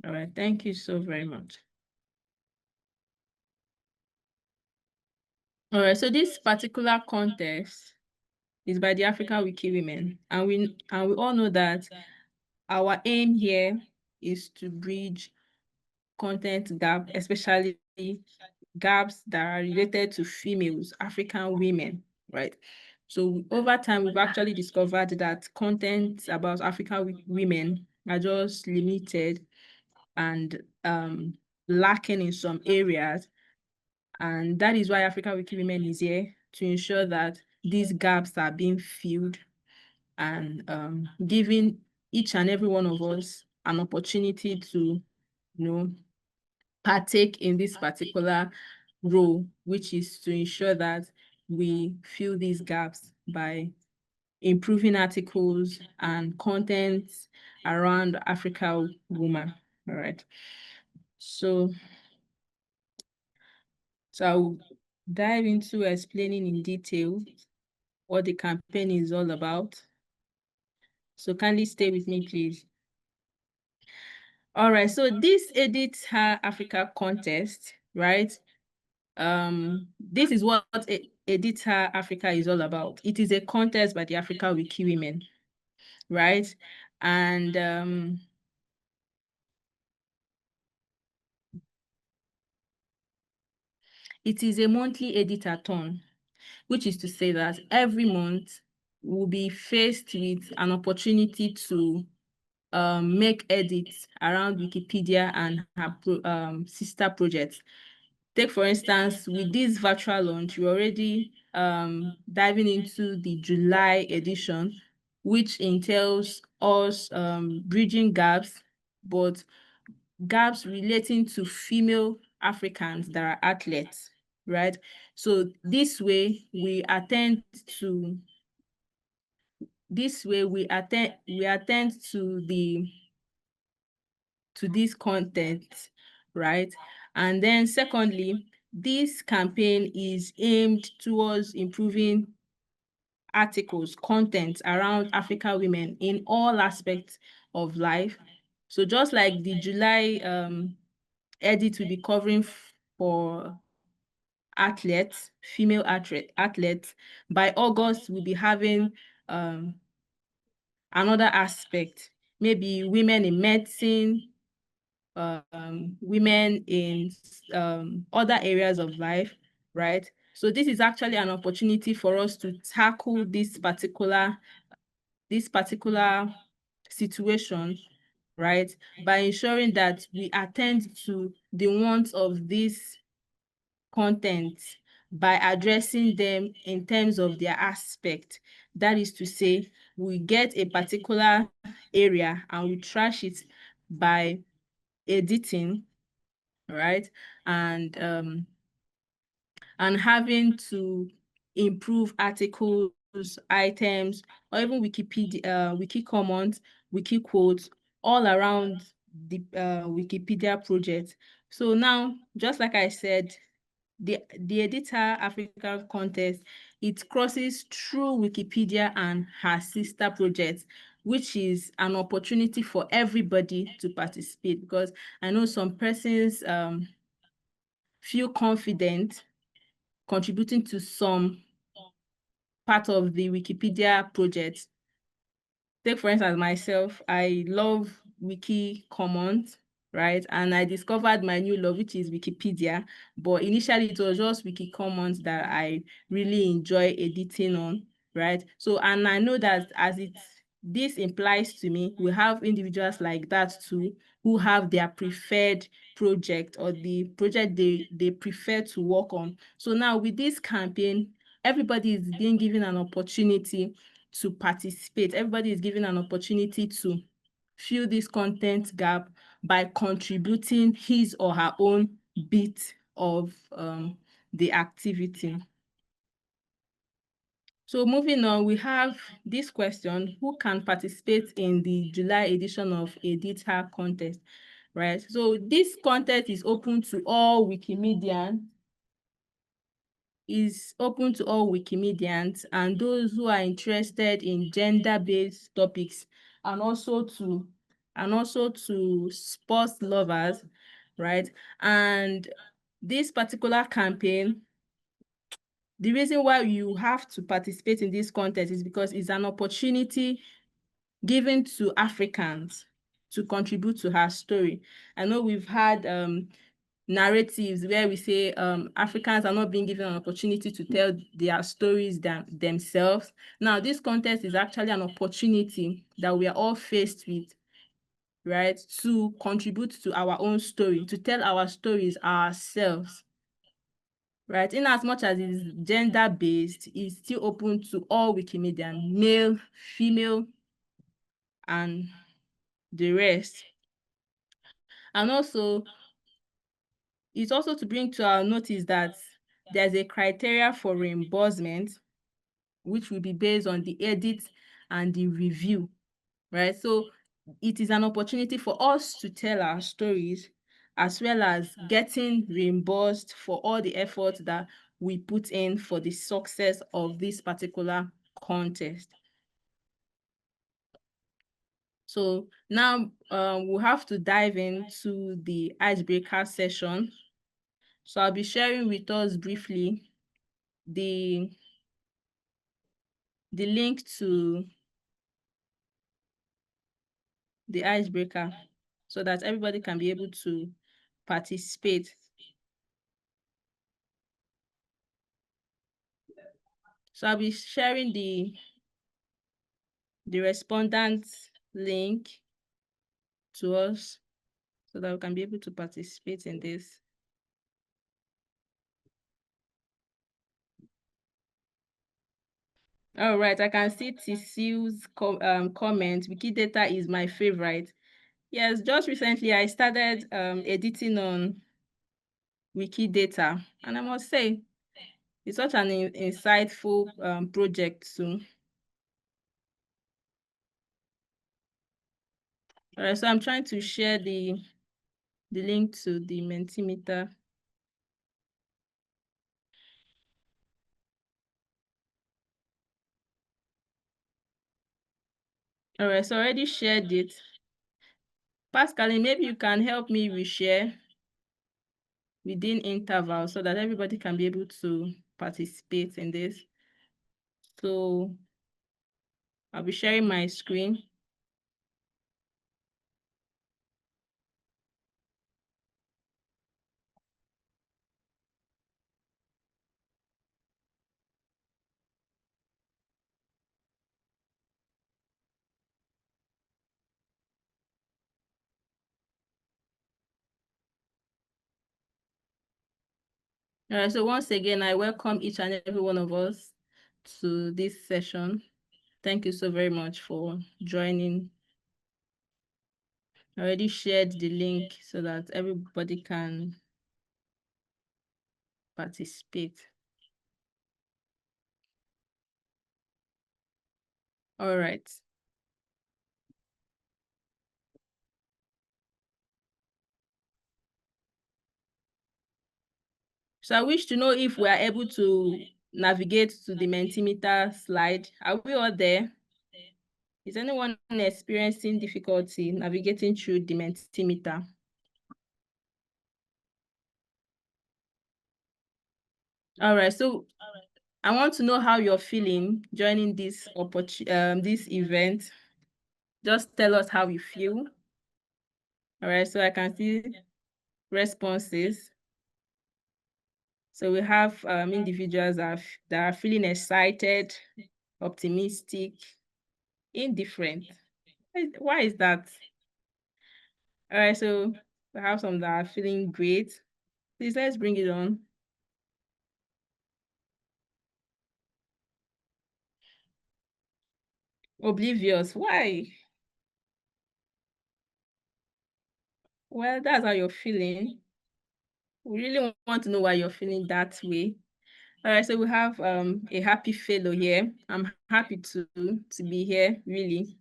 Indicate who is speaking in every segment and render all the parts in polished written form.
Speaker 1: All right, thank you so very much. All right, so this particular contest is by the African Wiki Women, and we all know that our aim here is to bridge content gap, especially gaps that are related to females, African women, right? So over time, we've actually discovered that content about African women are just limited and lacking in some areas. And that is why African Wiki Women is here, to ensure that these gaps are being filled and giving each and every one of us an opportunity to, partake in this particular role, which is to ensure that we fill these gaps by improving articles and content around Africa woman. All right. So I'll dive into explaining in detail what the campaign is all about. So kindly stay with me, please. All right, so this EditHer Africa contest, right? This is what EditHer Africa is all about. It is a contest by the Africa Wiki Women, right? And it is a monthly editathon, which is to say that every month we'll be faced with an opportunity to make edits around Wikipedia and her sister projects. Take, for instance, with this virtual launch, we're already diving into the July edition, which entails us bridging gaps, but gaps relating to female Africans that are athletes, right? So this way we attend to this content, right? And then secondly, this campaign is aimed towards improving articles, content around African women in all aspects of life. So just like the July edit will be covering for athletes, female athletes, by August we'll be having another aspect, maybe women in medicine, women in other areas of life, right? So this is actually an opportunity for us to tackle this particular situation, right? By ensuring that we attend to the wants of this content by addressing them in terms of their aspect. That is to say, we get a particular area and we trash it by editing, right? And having to improve articles, items, or even Wikipedia, wiki comments, wiki quotes, all around the Wikipedia project. So now, just like I said, the EditHer Africa contest, it crosses through Wikipedia and her sister projects, which is an opportunity for everybody to participate, because I know some persons feel confident contributing to some part of the Wikipedia project. Take, for instance, myself, I love Wiki Commons, right? And I discovered my new love, which is Wikipedia. But initially, it was just Wiki Commons that I really enjoy editing on, right? So, and I know that this implies to me, we have individuals like that too, who have their preferred project or the project they prefer to work on. So now with this campaign, everybody is being given an opportunity to participate. Everybody is given an opportunity to fill this content gap by contributing his or her own bit of the activity. So moving on, we have this question: who can participate in the July edition of EditHer contest, right? So this contest is open to all Wikimedians, and those who are interested in gender-based topics, and also to and also to sports lovers, right? And this particular campaign, the reason why you have to participate in this contest is because it's an opportunity given to Africans to contribute to her story. I know we've had narratives where we say Africans are not being given an opportunity to tell their stories themselves. Now, this contest is actually an opportunity that we are all faced with, right, to contribute to our own story, to tell our stories ourselves, right? In as much as it is gender-based, it's still open to all Wikimedia, male, female, and the rest. And also, it's also to bring to our notice that there's a criteria for reimbursement, which will be based on the edit and the review, right? So it is an opportunity for us to tell our stories, as well as getting reimbursed for all the effort that we put in for the success of this particular contest. So now we'll have to dive into the icebreaker session. So I'll be sharing with us briefly the link to the icebreaker so that everybody can be able to participate. So I'll be sharing the respondent link to us so that we can be able to participate in this. All right, I can see Tisu's comment. Wikidata is my favorite. Yes, just recently I started editing on Wikidata, and I must say it's such an insightful project too. All right, so I'm trying to share the link to the Mentimeter. All right, so I already shared it. Pascaline, maybe you can help me reshare within intervals so that everybody can be able to participate in this. So I'll be sharing my screen. All right, so once again, I welcome each and every one of us to this session. Thank you so very much for joining. I already shared the link so that everybody can participate. All right. So I wish to know if we are able to navigate to the Mentimeter slide. Are we all there? Is anyone experiencing difficulty navigating through the Mentimeter? All right, so I want to know how you're feeling joining this this event. Just tell us how you feel. All right, so I can see responses. So we have individuals that are feeling excited, optimistic, indifferent. Why is that? All right, so we have some that are feeling great. Please, let's bring it on. Oblivious. Why? Well, that's how you're feeling. We really want to know why you're feeling that way. All right, so we have a happy fellow here. I'm happy to be here, really.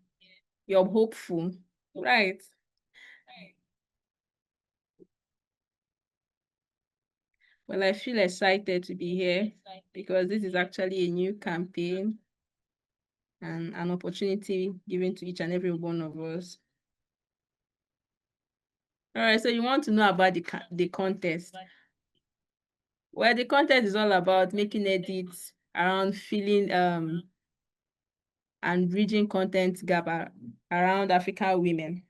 Speaker 1: You're hopeful, right? Well, I feel excited to be here because this is actually a new campaign and an opportunity given to each and every one of us. All right, so you want to know about the contest. Well, the contest is all about making edits around filling and bridging content gap around African women.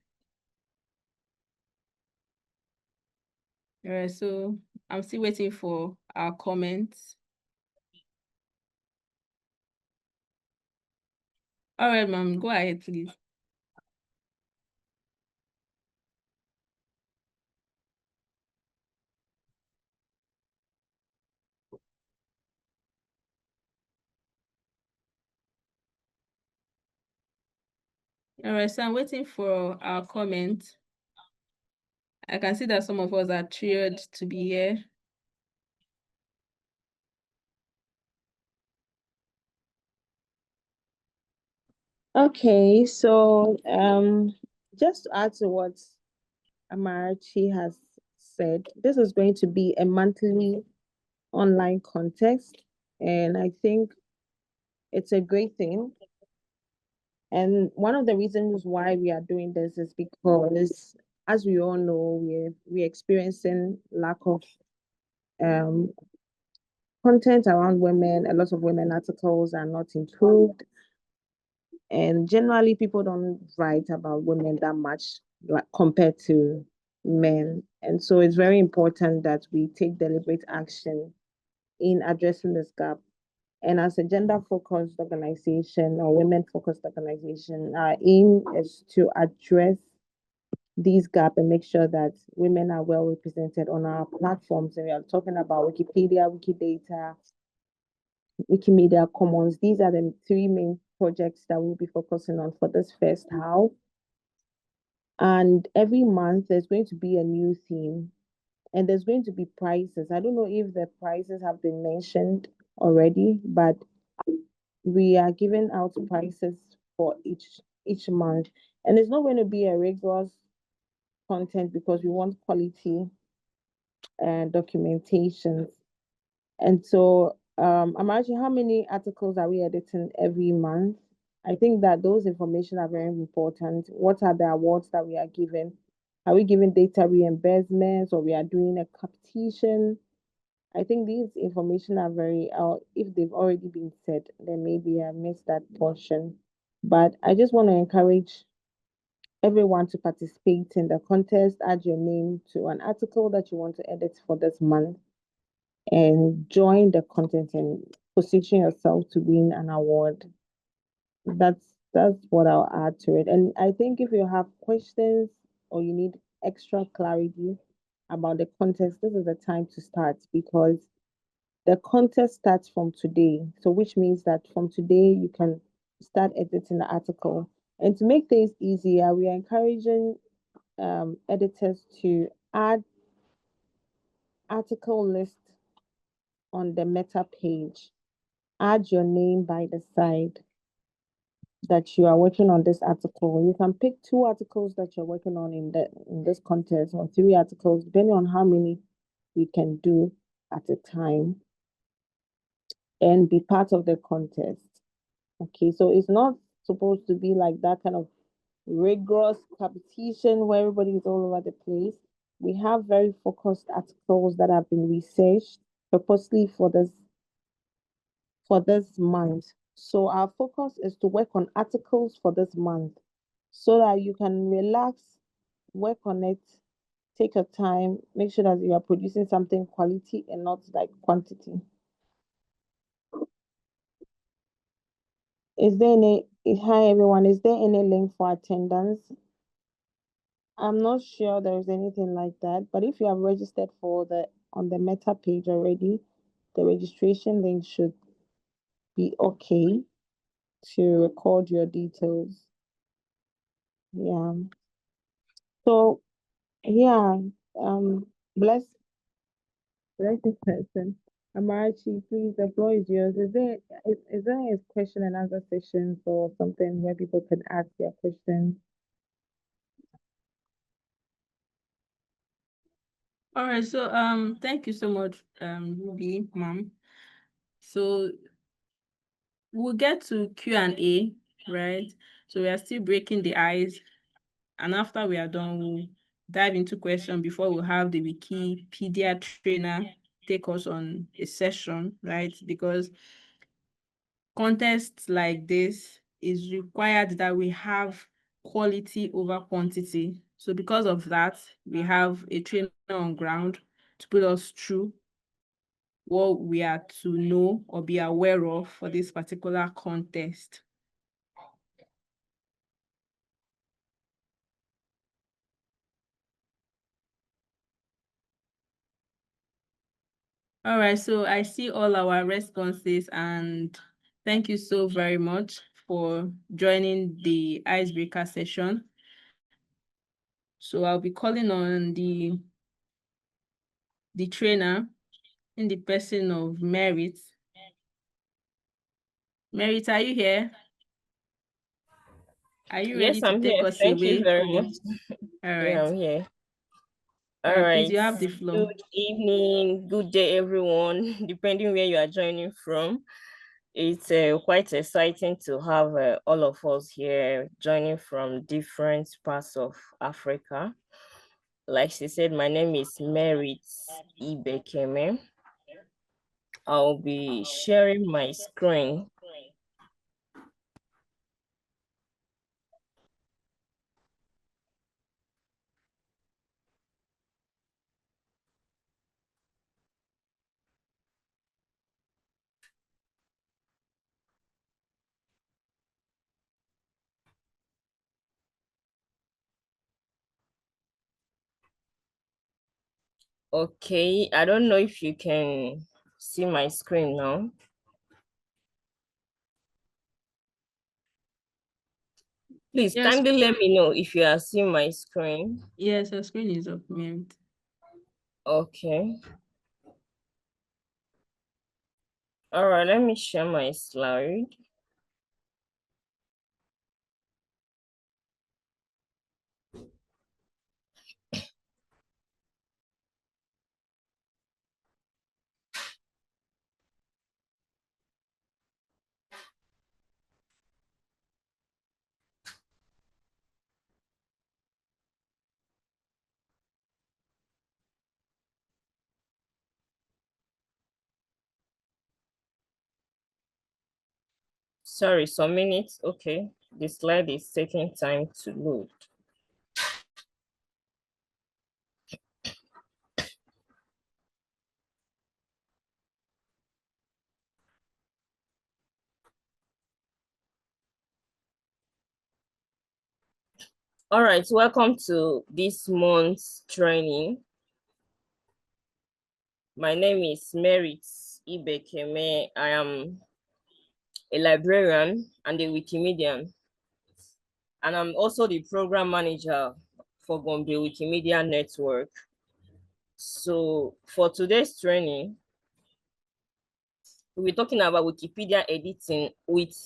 Speaker 1: All right, so I'm still waiting for our comments. All right, ma'am, go ahead, please. All right, so I'm waiting for our comments. I can see that some of us are thrilled to be here.
Speaker 2: Okay, so just to add to what Amarachi has said, this is going to be a monthly online contest, and I think it's a great thing. And one of the reasons why we are doing this is because, as we all know, we're experiencing lack of um content around women. A lot of women articles are not improved, and generally people don't write about women that much, like compared to men. And so it's very important that we take deliberate action in addressing this gap. And as a gender focused organization or women focused organization, our aim is to address these gap and make sure that women are well represented on our platforms. And we are talking about Wikipedia, Wikidata, Wikimedia Commons. These are the three main projects that we'll be focusing on for this first half. And every month there's going to be a new theme, and there's going to be prizes. I don't know if the prizes have been mentioned already, but we are giving out prizes for each month. And it's not going to be a rigorous content because we want quality documentations. And so I'm actually, how many articles are we editing every month? I think that those information are very important. What are the awards that we are giving? Are we giving data reimbursements, or we are doing a competition? I think these information are very, if they've already been said, then maybe I missed that portion. But I just want to encourage everyone to participate in the contest. Add your name to an article that you want to edit for this month, and join the content and position yourself to win an award. That's what I'll add to it. And I think if you have questions or you need extra clarity about the contest, this is the time to start, because the contest starts from today. So which means that from today you can start editing the article. And to make things easier, we are encouraging editors to add article list on the meta page. Add your name by the side that you are working on this article. You can pick 2 articles that you're working on in this contest, or 3 articles, depending on how many you can do at a time, and be part of the contest. Okay, so it's not supposed to be like that kind of rigorous competition where everybody is all over the place. We have very focused articles that have been researched purposely for this month. So our focus is to work on articles for this month so that you can relax, work on it, take your time, make sure that you are producing something quality and not like quantity. Is there any, hi everyone, is there any link for attendance? I'm not sure there's anything like that, but if you have registered for the on the meta page already, the registration link should be okay to record your details. Yeah. So yeah, bless this person. Amarachi, please, the floor is yours. Is there a question and answer session or something where people can ask their questions?
Speaker 1: All right, so thank you so much, Ruby, ma'am. So we'll get to Q&A, right? So we are still breaking the ice, and after we are done, dive into question before we have the Wikipedia trainer take us on a session, right? Because contests like this is required that we have quality over quantity. So because of that, we have a trainer on ground to put us through what we are to know or be aware of for this particular contest. All right, so I see all our responses, and thank you so very much for joining the icebreaker session. So I'll be calling on the trainer in the person of Merit. Merit, are you here? Are you ready
Speaker 3: Yes,
Speaker 1: to
Speaker 3: I'm
Speaker 1: take
Speaker 3: here.
Speaker 1: us
Speaker 3: Thank you
Speaker 1: away
Speaker 3: very much.
Speaker 1: from? All
Speaker 3: Yeah,
Speaker 1: right.
Speaker 3: I'm here.
Speaker 1: All
Speaker 3: All
Speaker 1: right, please,
Speaker 3: right.
Speaker 1: you have the floor.
Speaker 3: Good evening, good day, everyone, depending where you are joining from. It's quite exciting to have all of us here joining from different parts of Africa. Like she said, my name is Merit Ibekeme. I'll be sharing my screen. Okay, I don't know if you can see my screen now. Please
Speaker 1: Yes.
Speaker 3: kindly let me know if you are seeing my screen.
Speaker 1: Yes, your screen is up, Merit.
Speaker 3: Okay. All right, let me share my slide. Sorry, some minutes. Okay, the slide is taking time to load. All right, welcome to this month's training. My name is Merit Ibekeme. I am a librarian and a Wikimedian, and I'm also the program manager for Gombe Wikimedia Network. So for today's training, we'll be talking about Wikipedia editing with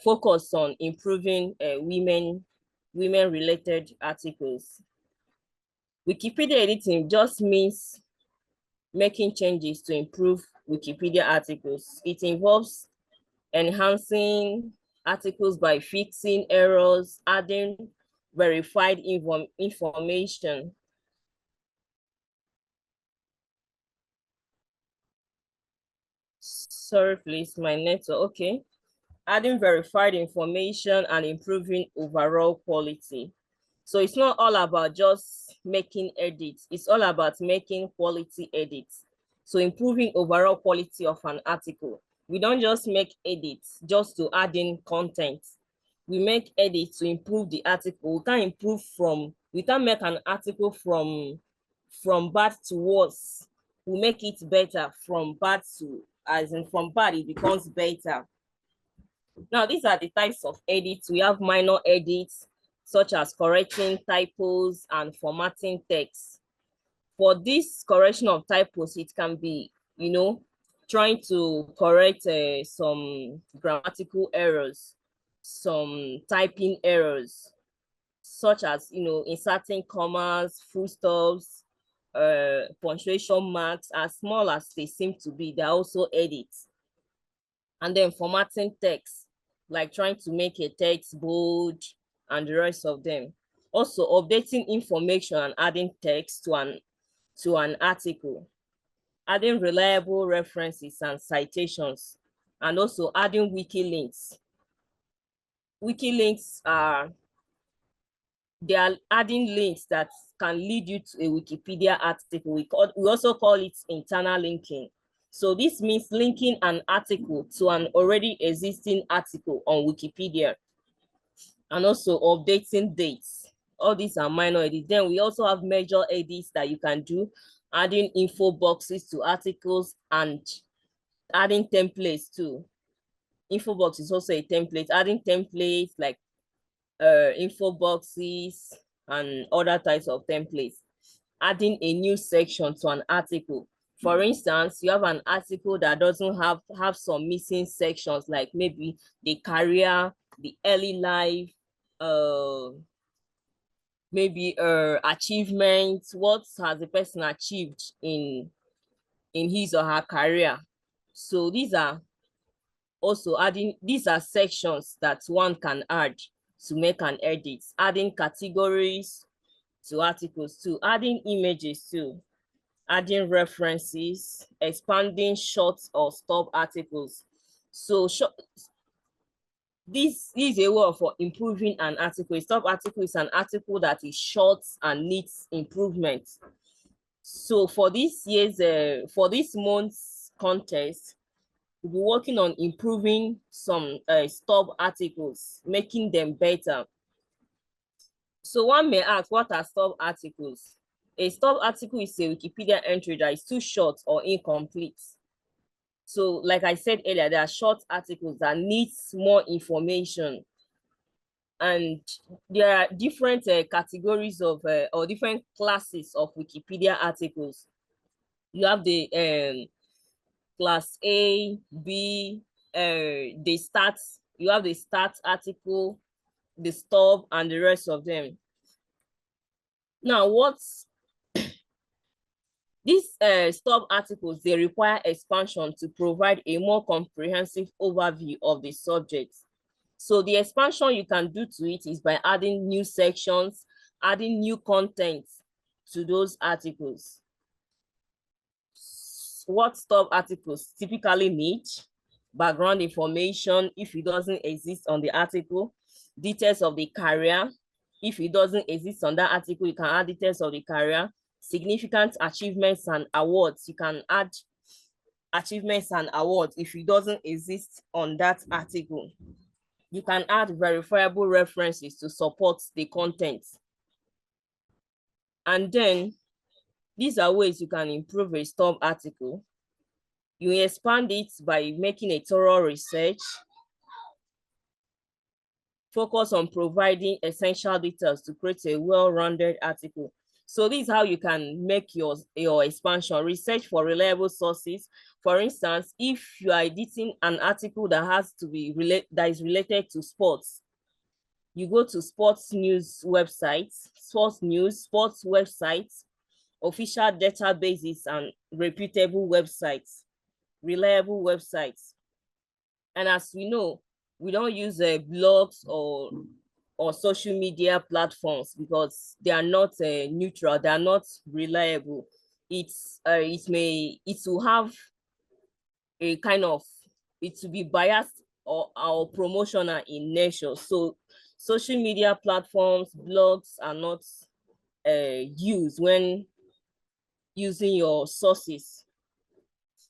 Speaker 3: focus on improving women-related articles. Wikipedia editing just means making changes to improve Wikipedia articles. It involves enhancing articles by fixing errors, adding verified information. Sorry, please, my network. Okay. Adding verified information and improving overall quality. So it's not all about just making edits. It's all about making quality edits. So improving overall quality of an article. We don't just make edits just to add in content. We make edits to improve the article. We can't make an article from bad to worse. We make it better from bad to, as in from bad, it becomes better. Now, these are the types of edits. We have minor edits, such as correcting typos and formatting text. For this correction of typos, it can be, trying to correct some grammatical errors, some typing errors, such as, inserting commas, full stops, punctuation marks, as small as they seem to be, they're also edits. And then formatting text, like trying to make a text bold and the rest of them. Also, updating information and adding text to an article, adding reliable references and citations, and also adding wiki links. Wiki links they are adding links that can lead you to a Wikipedia article. We also call it internal linking. So this means linking an article to an already existing article on Wikipedia, and also updating dates. All these are minor edits. Then we also have major edits that you can do, adding info boxes to articles and adding templates too. Info box is also a template, adding templates like info boxes and other types of templates, adding a new section to an article. For instance, you have an article that doesn't have some missing sections, like maybe the career, the early life, maybe achievements, what has the person achieved in his or her career. So these are also these are sections that one can add to make an edit, adding categories to articles too, adding images too, adding references, expanding short or stub articles. So this is a way for improving an article. A stub article is an article that is short and needs improvement. So for this month's contest, we'll be working on improving some stub articles, making them better. So one may ask, what are stub articles? A stub article is a Wikipedia entry that is too short or incomplete. So like I said earlier, there are short articles that need more information. And there are different categories of or different classes of Wikipedia articles. You have the class A, B, you have the start article, the stub, and the rest of them. Now, these stub articles, they require expansion to provide a more comprehensive overview of the subject. So the expansion you can do to it is by adding new sections, adding new content to those articles. What stub articles typically need: background information if it doesn't exist on the article, details of the career. If it doesn't exist on that article, you can add details of the career, significant achievements and awards. You can add achievements and awards if it doesn't exist on that article. You can add verifiable references to support the content. And then these are ways you can improve a stub article. You expand it by making a thorough research, focus on providing essential details to create a well-rounded article. So this is how you can make your expansion. Research for reliable sources. For instance, if you are editing an article that is related to sports, you go to sports news websites, sports websites, official databases, and reputable websites, reliable websites. And as we know, we don't use blogs or social media platforms because they are not neutral, they are not reliable. It will have a kind of, it will be biased or promotional in nature. So social media platforms, blogs are not used when using your sources.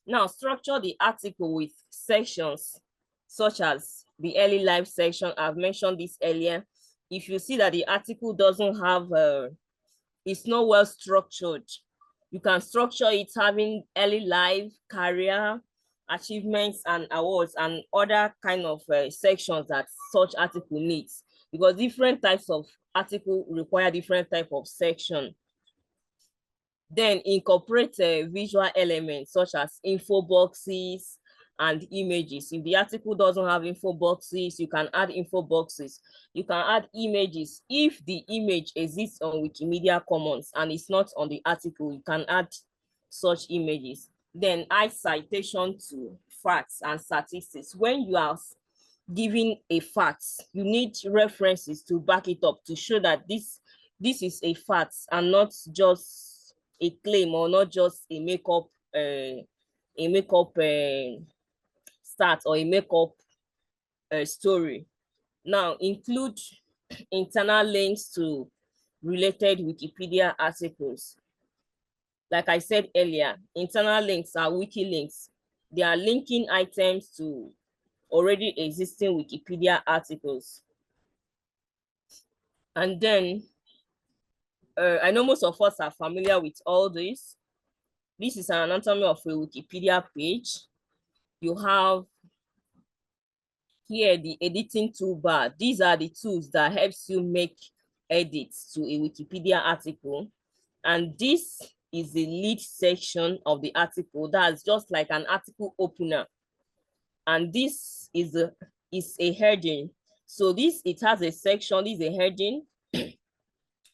Speaker 3: Now, structure the article with sections such as the early life section. I've mentioned this earlier. If you see that the article doesn't have, it's not well structured, you can structure it having early life, career, achievements and awards, and other kind of sections that such article needs, because different types of article require different type of section. Then incorporate visual elements such as info boxes and images. If the article doesn't have info boxes, you can add info boxes. You can add images. If the image exists on Wikimedia Commons and it's not on the article, you can add such images. Then add citation to facts and statistics. When you are giving a fact, you need references to back it up to show that this this is a fact and not just a claim or not just a makeup start or a makeup story. Now, include internal links to related Wikipedia articles. Like I said earlier, internal links are wiki links. They are linking items to already existing Wikipedia articles. And then, I know most of us are familiar with all this. This is an anatomy of a Wikipedia page. You have here the editing toolbar. These are the tools that helps you make edits to a Wikipedia article. And this is the lead section of the article. That's just like an article opener. And this is a heading. So it has a section, this is a heading, this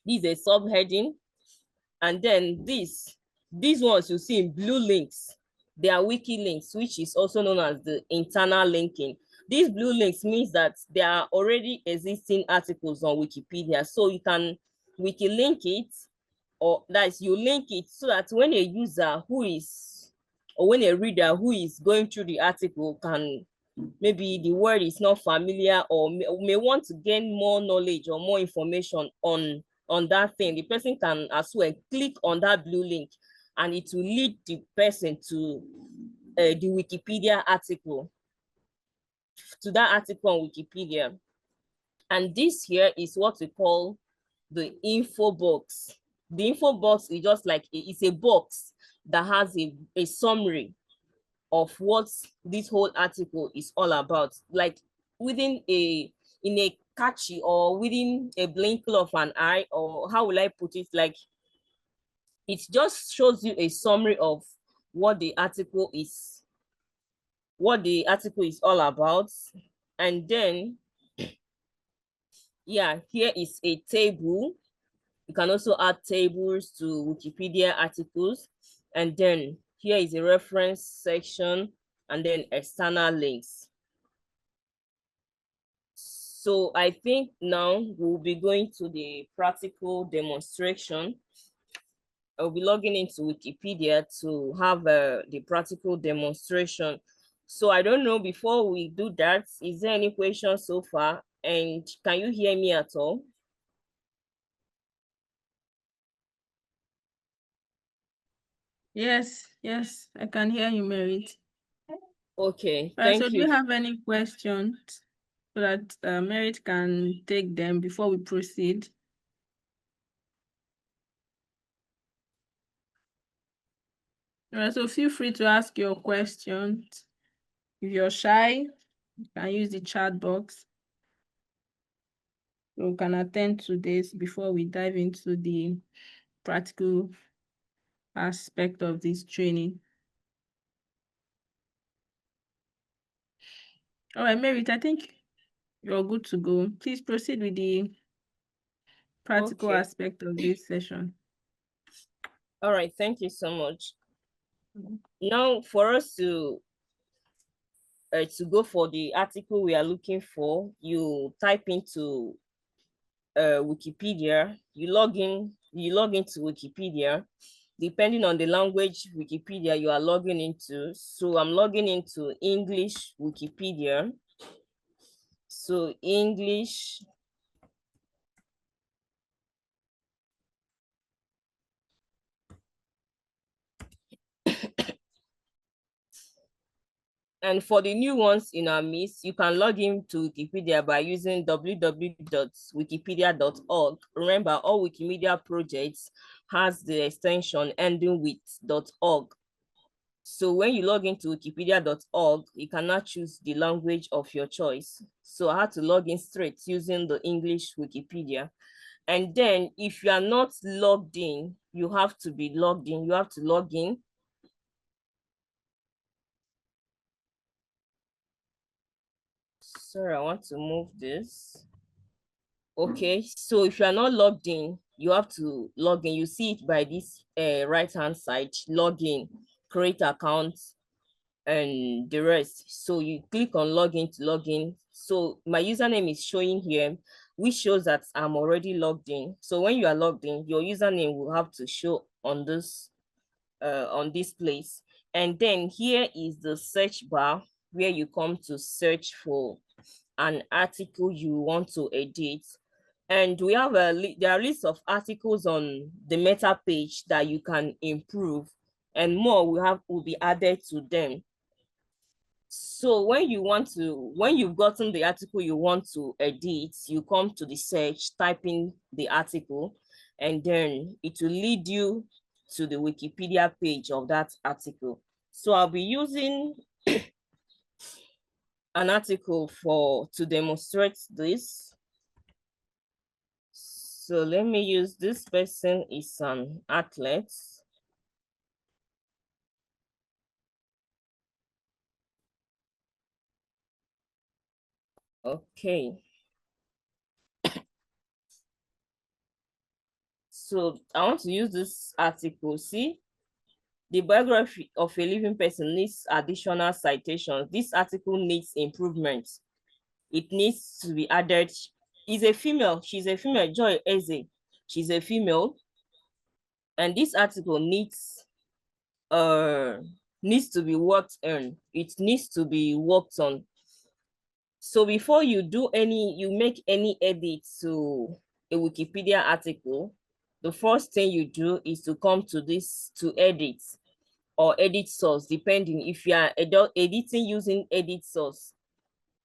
Speaker 3: is a subheading. And then these ones you see in blue links, they are wiki links, which is also known as the internal linking. These blue links means that there are already existing articles on Wikipedia. So you can wiki link it, or that you link it so that when a user when a reader who is going through the article can, maybe the word is not familiar or may want to gain more knowledge or more information on that thing, the person can as well click on that blue link and it will lead the person to the Wikipedia article, to that article on Wikipedia. And this here is what we call the info box. The info box is just like, it's a box that has a summary of what this whole article is all about. Like in a catchy or within a blink of an eye, or how will I put it? Like, it just shows you a summary of what the article is all about. And then, yeah, here is a table. You can also add tables to Wikipedia articles. And then here is a reference section and then external links. So I think now we'll be going to the practical demonstration. I'll be logging into Wikipedia to have the practical demonstration. So I don't know, before we do that, is there any questions so far? And can you hear me at all?
Speaker 1: Yes, I can hear you, Merit.
Speaker 3: Okay,
Speaker 1: So
Speaker 3: thank
Speaker 1: do
Speaker 3: you.
Speaker 1: you have any questions so that Merit can take them before we proceed? All right, so feel free to ask your questions. If you're shy, you can use the chat box. So we can attend to this before we dive into the practical aspect of this training. All right, Merit, I think you're good to go. Please proceed with the practical aspect of this session.
Speaker 3: All right, thank you so much. Now, for us to go for the article we are looking for, you type into Wikipedia, you log into Wikipedia, depending on the language Wikipedia you are logging into. So I'm logging into English Wikipedia. So English. And for the new ones in our midst, you can log into Wikipedia by using www.wikipedia.org. Remember, all Wikimedia projects has the extension ending with .org. So when you log into wikipedia.org, you cannot choose the language of your choice. So I had to log in straight using the English Wikipedia. And then if you are not logged in, you have to be logged in. You have to log in. Sorry, I want to move this. Okay, so if you are not logged in, you have to log in. You see it by this right-hand side, log in, create account, and the rest. So you click on login to log in. So my username is showing here, which shows that I'm already logged in. So when you are logged in, your username will have to show on this place. And then here is the search bar where you come to search for an article you want to edit. And we have there are lists of articles on the meta page that you can improve, and more will be added to them. So when you've gotten the article you want to edit, you come to the search, type in the article, and then it will lead you to the Wikipedia page of that article. So I'll be using an article to demonstrate this. So let me use this person is an athlete. Okay. So I want to use this article. See, the biography of a living person needs additional citations. This article needs improvement. It needs to be added. She's a female, Joy Eze. She's a female. And this article needs to be worked on. It needs to be worked on. So before you make any edit to a Wikipedia article, the first thing you do is to come to this to edit or edit source, depending if you are editing using edit source.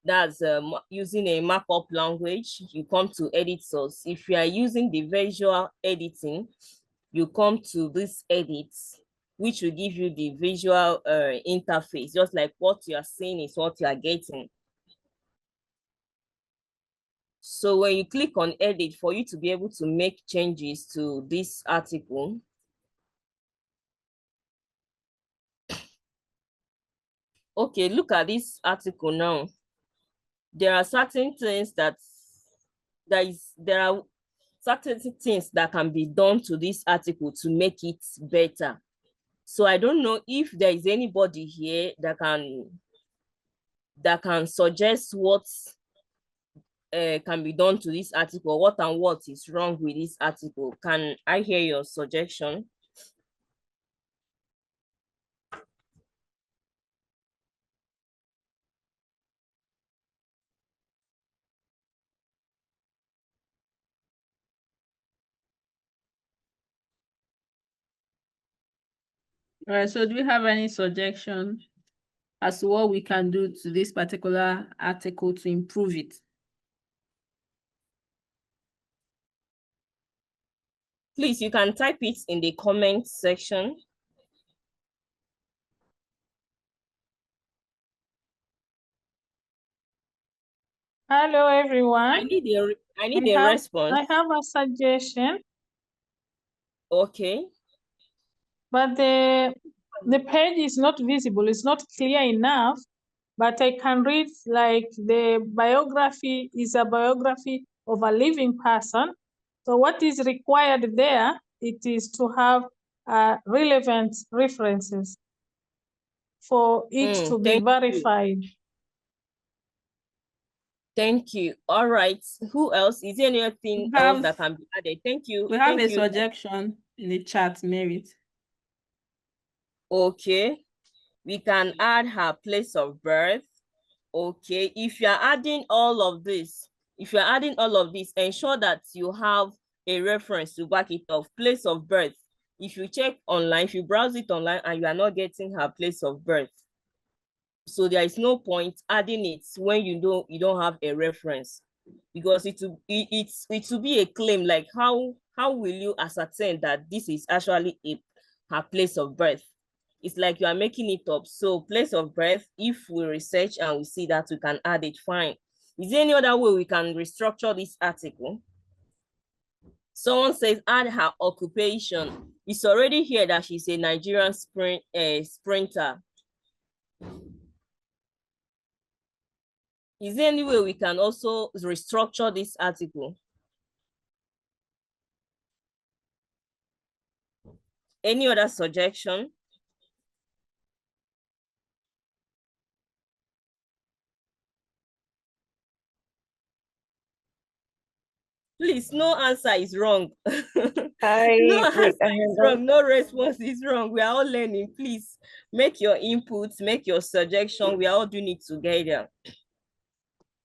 Speaker 3: That's using a markup language, you come to edit source. If you are using the visual editing, you come to this edit, which will give you the visual interface, just like what you are seeing is what you are getting. So when you click on edit, for you to be able to make changes to this article, okay, look at this article now. There are certain things that can be done to this article to make it better. So I don't know if there is anybody here that can suggest what can be done to this article, what is wrong with this article. Can I hear your suggestion?
Speaker 1: All right, so do we have any suggestion as to what we can do to this particular article to improve it?
Speaker 3: Please, you can type it in the comment section.
Speaker 4: Hello, everyone.
Speaker 3: I need a response.
Speaker 4: I have a suggestion.
Speaker 3: Okay.
Speaker 4: But the page is not visible. It's not clear enough. But I can read like the biography is a biography of a living person. So what is required there, it is to have relevant references for it to be verified.
Speaker 3: Thank you. All right. Who else? Is there anything else that can be added? Thank you.
Speaker 1: We have a suggestion in the chat, Merit.
Speaker 3: Okay. We can add her place of birth. Okay. If you're adding all of this, ensure that you have a reference to back it up. Place of birth. If you check online, if you browse it online and you are not getting her place of birth, so there is no point adding it when you don't have a reference, because it will be a claim. Like how will you ascertain that this is actually her place of birth? It's like you are making it up. So place of birth, if we research and we see that we can add it, fine. Is there any other way we can restructure this article? Someone says add her occupation. It's already here that she's a Nigerian sprinter. Is there any way we can also restructure this article? Any other suggestion? Please, no answer is wrong.
Speaker 5: I
Speaker 3: No answer
Speaker 5: wait.
Speaker 3: is wrong. No response is wrong. We are all learning. Please make your inputs, make your suggestion. We are all doing it together.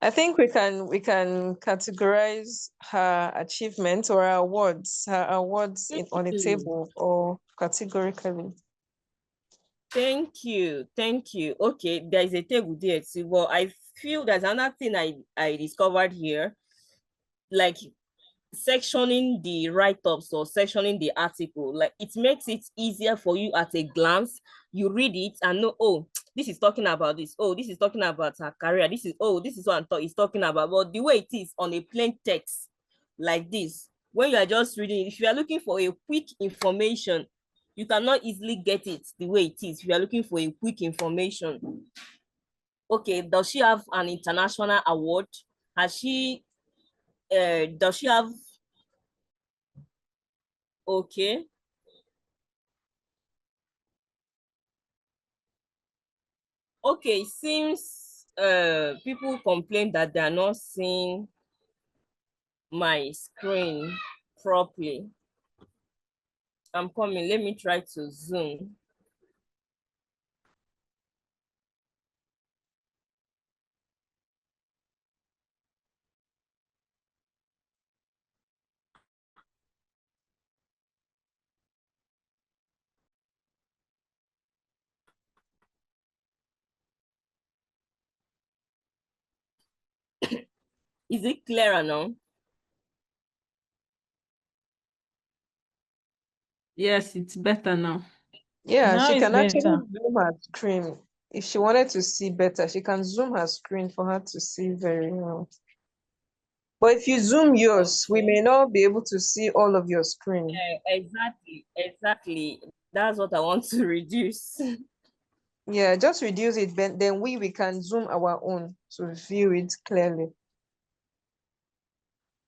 Speaker 5: I think we can categorize her achievements or her awards on a table or categorically.
Speaker 3: Thank you. Thank you. Okay, there is a table there too. Well, I feel there's another thing I discovered here, like sectioning the write-ups or sectioning the article. Like it makes it easier for you at a glance. You read it and know, oh, this is talking about this. Oh, this is talking about her career. This is what he's talking about. But the way it is on a plain text like this, when you are just reading, if you are looking for a quick information, you cannot easily get it the way it is. If you are looking for a quick information, okay, does she have an international award? Does she have, okay. Okay, since people complain that they are not seeing my screen properly, I'm coming. Let me try to zoom. Is it clearer now?
Speaker 1: Yes, it's better now.
Speaker 5: Yeah,
Speaker 4: Now
Speaker 5: she
Speaker 4: it's
Speaker 5: can actually
Speaker 4: better.
Speaker 5: zoom her screen. If she wanted to see better, she can zoom her screen for her to see very well. But if you zoom yours, we may not be able to see all of your screen.
Speaker 3: Exactly. That's what I want to reduce.
Speaker 5: Yeah, just reduce it, then we can zoom our own to view it clearly.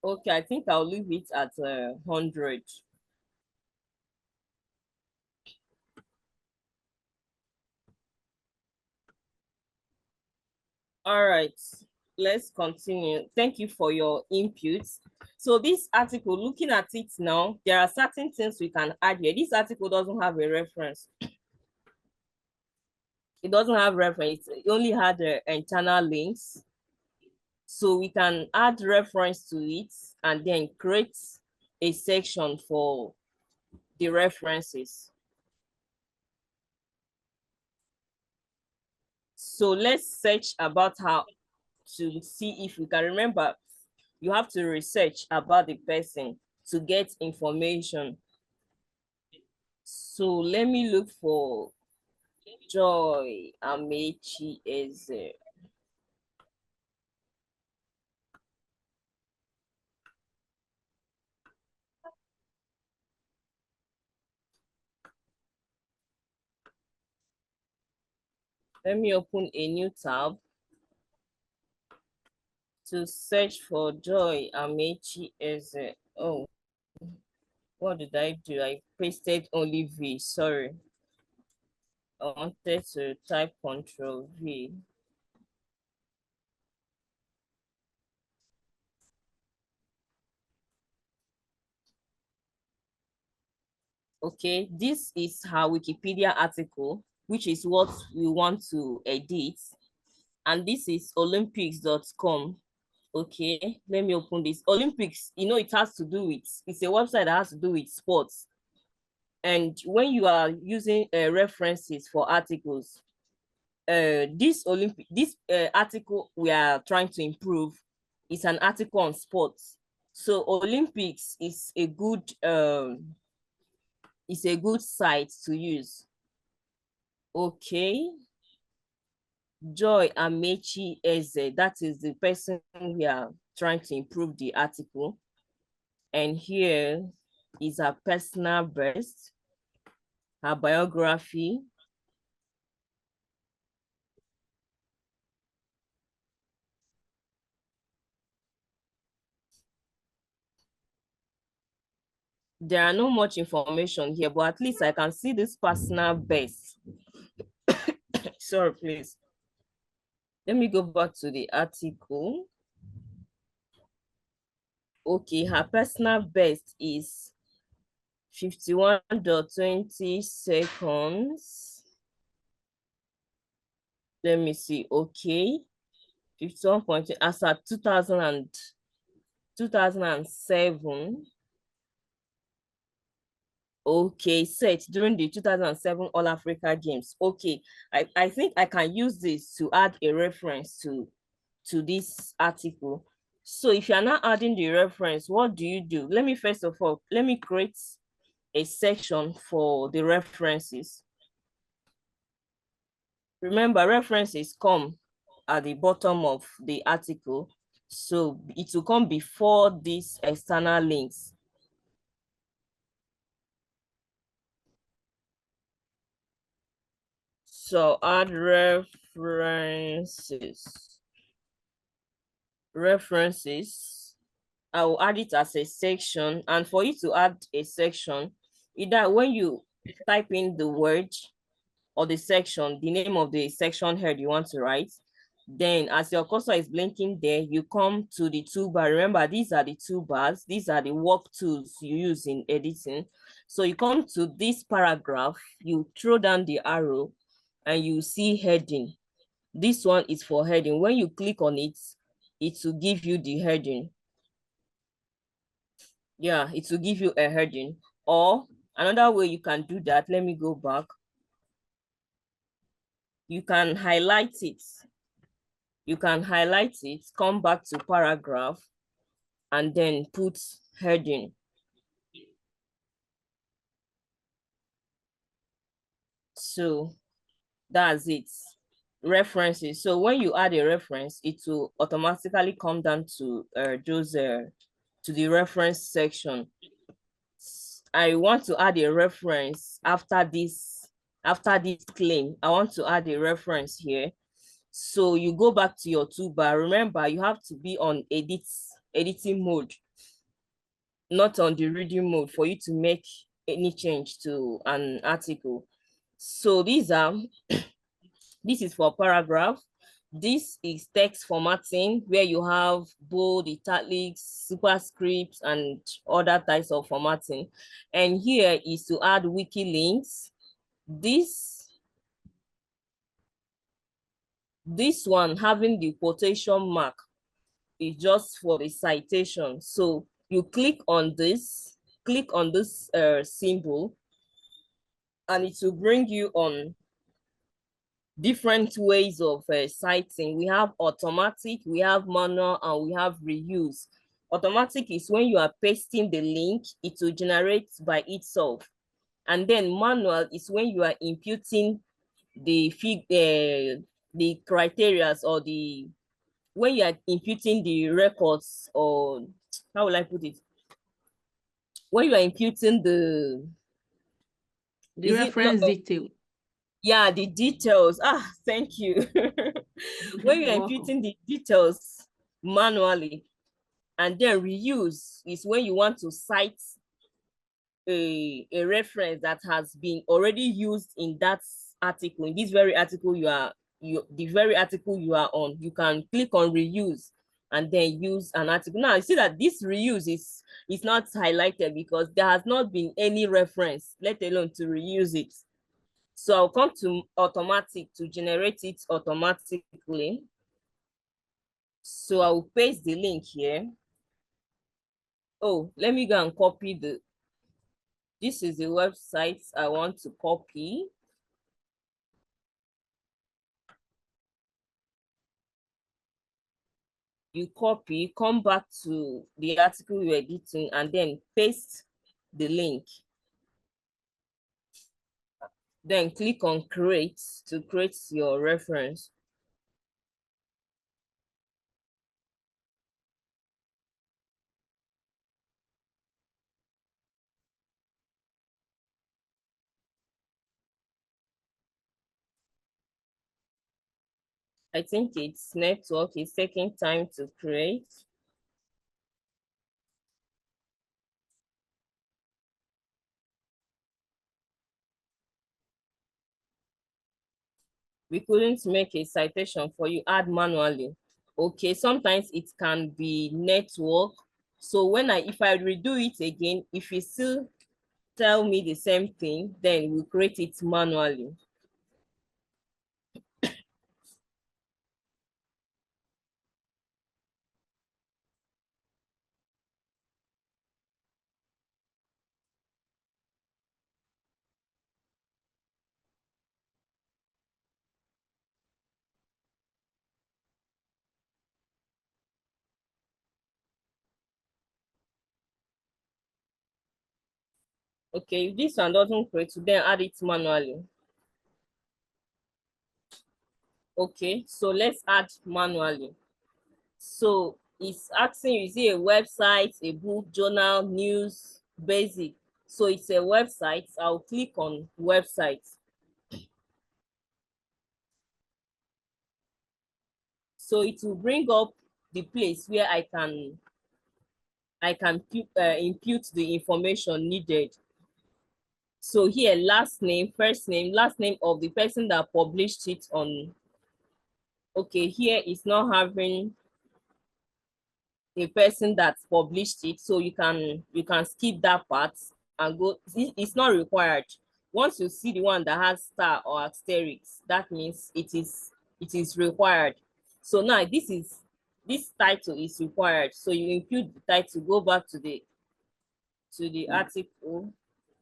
Speaker 3: Okay, I think I'll leave it at 100. All right, let's continue. Thank you for your inputs. So this article, looking at it now, there are certain things we can add here. This article doesn't have a reference. It doesn't have reference. It only had internal links. So we can add reference to it and then create a section for the references. So let's search about how to see if we can remember. You have to research about the person to get information. So let me look for Joy Amechi Eze. Let me open a new tab to search for Joy Amechi Eze. Oh, what did I do? I pasted only V, sorry. I wanted to type Control V. Okay, this is her Wikipedia article, which is what we want to edit. And this is olympics.com. Okay, let me open this. Olympics, it has to do with, it's a website that has to do with sports. And when you are using references for articles, this article we are trying to improve is an article on sports. So Olympics is a good site to use. Okay. Joy Amechi Eze, that is the person we are trying to improve the article. And here is her personal best, her biography. There are not much information here, but at least I can see this personal best. Sorry, please. Let me go back to the article. Okay, her personal best is 51.20 seconds. Let me see. Okay. 51.2 as at 2007. Okay, set during the 2007 All Africa Games. Okay, I think I can use this to add a reference to this article. So if you're not adding the reference, what do you do? Let me first of all, let me create a section for the references. Remember, references come at the bottom of the article. So it will come before these external links. So add references. References. I will add it as a section. And for you to add a section, either when you type in the word or the section, the name of the section head you want to write, then as your cursor is blinking there, you come to the toolbar. Remember, these are the toolbars. These are the work tools you use in editing. So you come to this paragraph, you throw down the arrow and you see heading. This one is for heading. When you click on it, it will give you the heading. Yeah, it will give you a heading. Or another way you can do that, let me go back. You can highlight it. You can highlight it, come back to paragraph, and then put heading. So that's it. References. So when you add a reference, it will automatically come down to to the reference section. I want to add a reference after this claim. I want to add a reference here. So you go back to your toolbar. Remember, you have to be on editing mode, not on the reading mode, for you to make any change to an article. So this is for paragraph. This is text formatting, where you have bold, italics, superscripts, and other types of formatting. And here is to add wiki links. This one having the quotation mark is just for the citation. So you click on this symbol, and it will bring you on different ways of citing. We have automatic, we have manual, and we have reuse. Automatic is when you are pasting the link, it will generate by itself. And then manual is when you are imputing the criteria, or when you are imputing the records, or how will I put it? When you are imputing the
Speaker 1: reference detail.
Speaker 3: Yeah, the details. Thank you. When you are imputing the details manually. And then reuse is when you want to cite a reference that has been already used in that article. In this very article the very article you are on, you can click on reuse and then use an article. Now you see that this reuse is not highlighted because there has not been any reference, let alone to reuse it. So I'll come to automatic to generate it automatically. So I'll paste the link here. Oh, let me go and copy this is the website I want to copy. You copy, come back to the article you're editing, and then paste the link. Then click on create to create your reference. I think its network is taking time to create. We couldn't make a citation for you, add manually. Okay, sometimes it can be network, So if I redo it again, if it still tell me the same thing, then we create it manually. Okay, if this one doesn't create, then add it manually. Okay, so let's add manually. So it's asking you, is it a website, a book, journal, news, basic? So it's a website. I'll click on website. So it will bring up the place where I can input the information needed. So here, last name, first name, last name of the person that published it on. Okay, here is not having a person that published it, so you can skip that part and go. It's not required. Once you see the one that has star or asterisk, that means it is required. So now this title is required. So you input the title, go back to the article.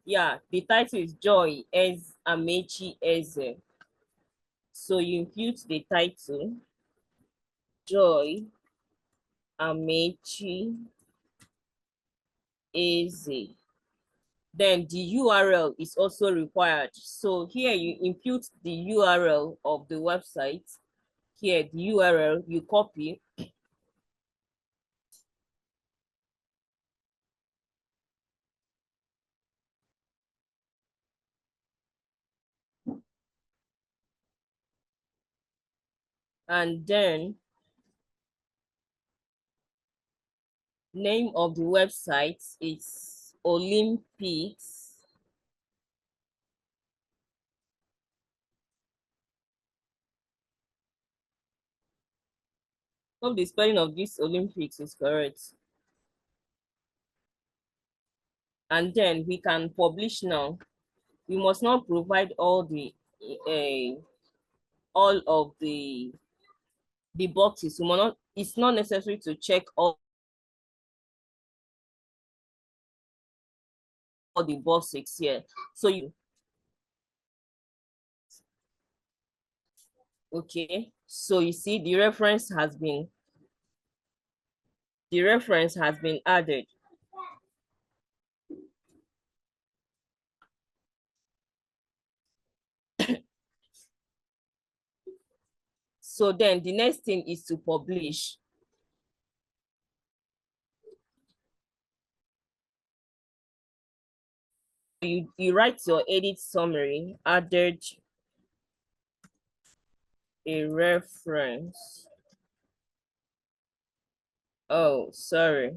Speaker 3: Yeah, the title is Joy as Amechi Eze. So you input the title, Joy Amechi Eze. Then the URL is also required. So here you input the URL of the website. Here, the URL, you copy. And then name of the website is Olympics. Hope the spelling of this Olympics is correct. And then we can publish now. We must not provide all of the boxes. We must not, it's not necessary to check all the boxes here. So okay, so you see the reference has been added. So then the next thing is to publish. You write your edit summary, added a reference. Oh, sorry.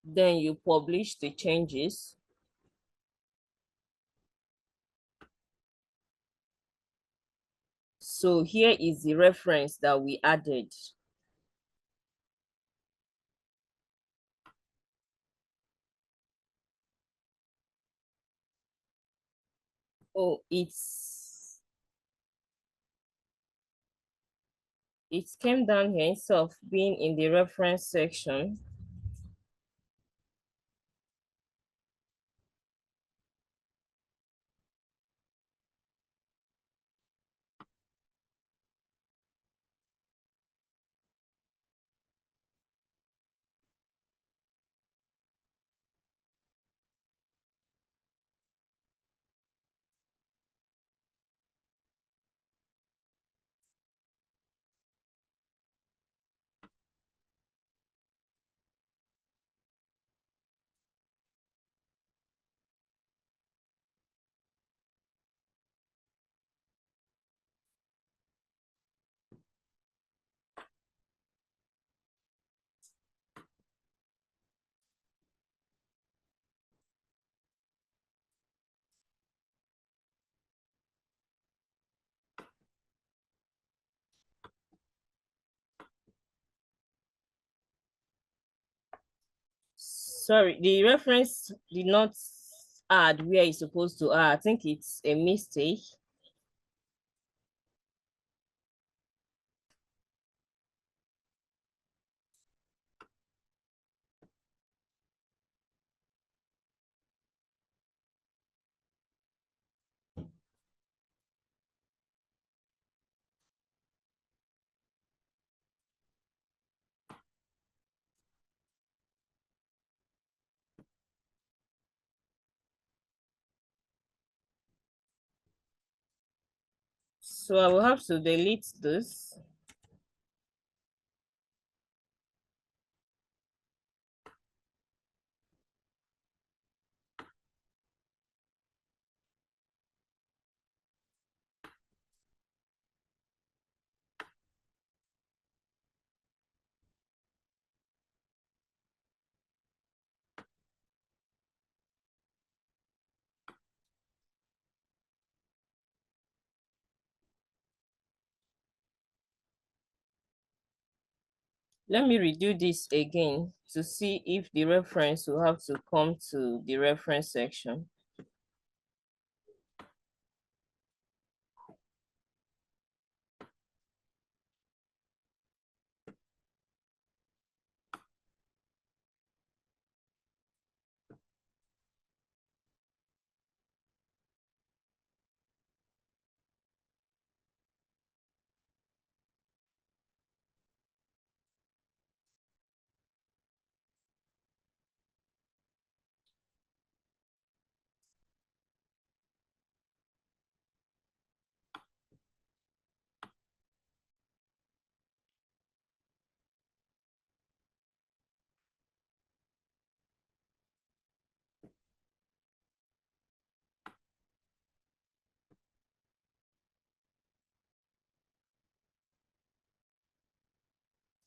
Speaker 3: Then you publish the changes. So here is the reference that we added. Oh, it came down here instead of being in the reference section. Sorry, the reference did not add where it's supposed to add. I think it's a mistake. So I will have to delete this. Let me redo this again to see if the reference will have to come to the reference section.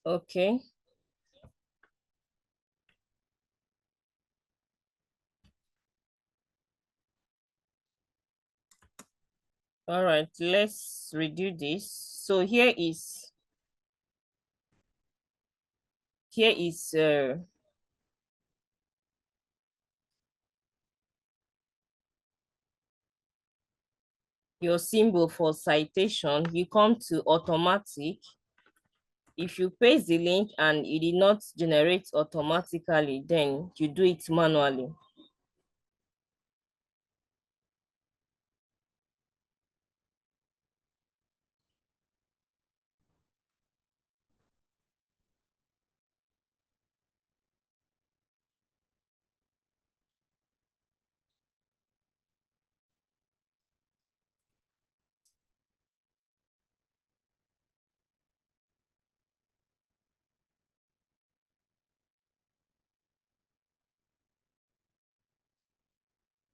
Speaker 3: Okay. All right, let's redo this. So here is your symbol for citation. You come to automatic. If you paste the link and it did not generate automatically, then you do it manually.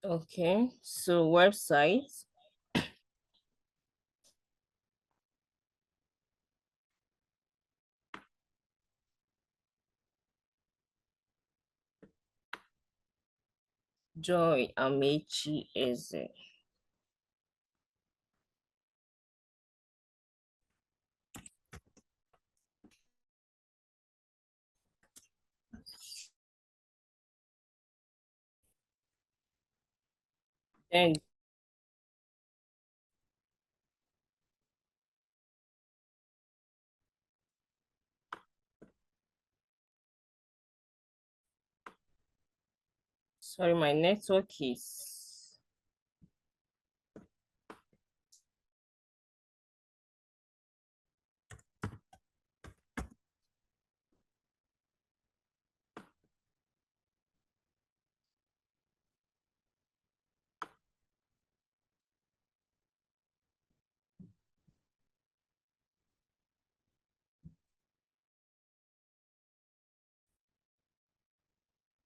Speaker 3: Okay, so website. Joy Amechi Eze. Then sorry, my network is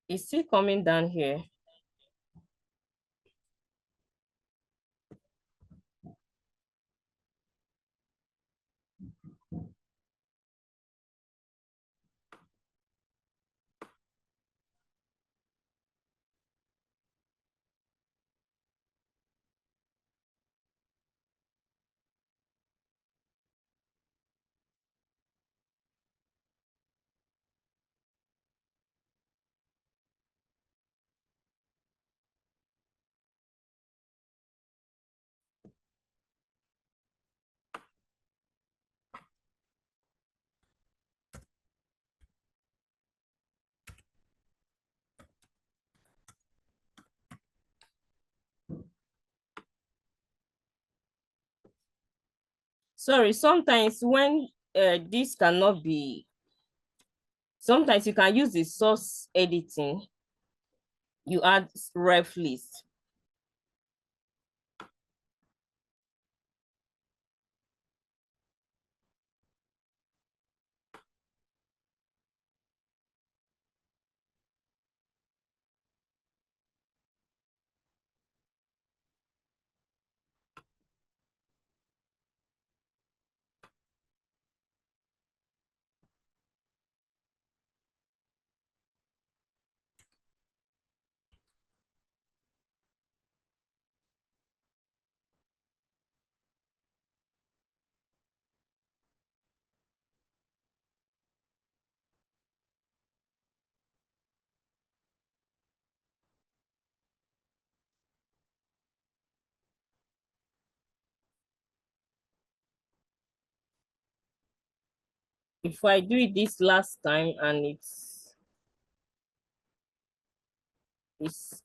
Speaker 3: it's still coming down here. Sorry, sometimes when this cannot be, sometimes you can use the source editing. You add ref list. If I do it this last time and it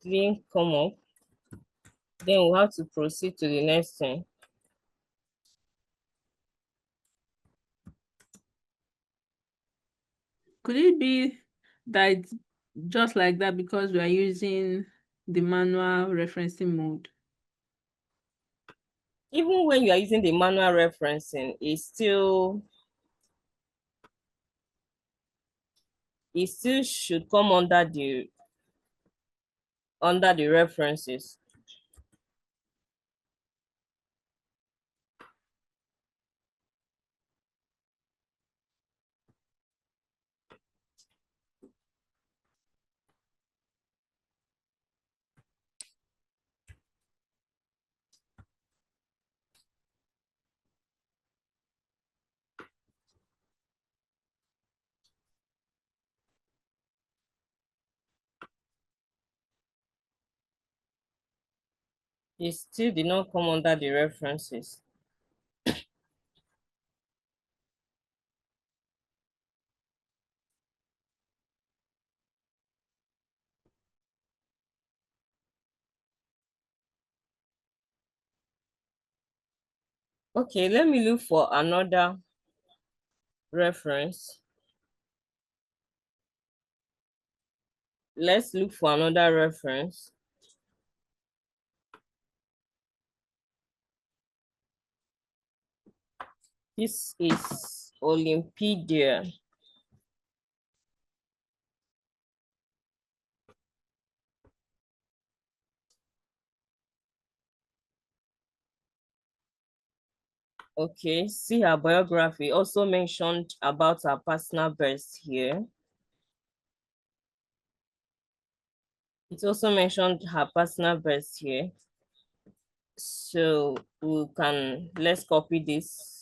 Speaker 3: didn't come up, then we'll have to proceed to the next thing.
Speaker 1: Could it be that it's just like that because we are using the manual referencing mode?
Speaker 3: Even when you are using the manual referencing, it still should come under the references. It still did not come under the references. Okay, let me look for another reference. Let's look for another reference. This is Olympedia. Okay, see her biography. Also mentioned about her personal birth here. It also mentioned her personal birth here. So let's copy this.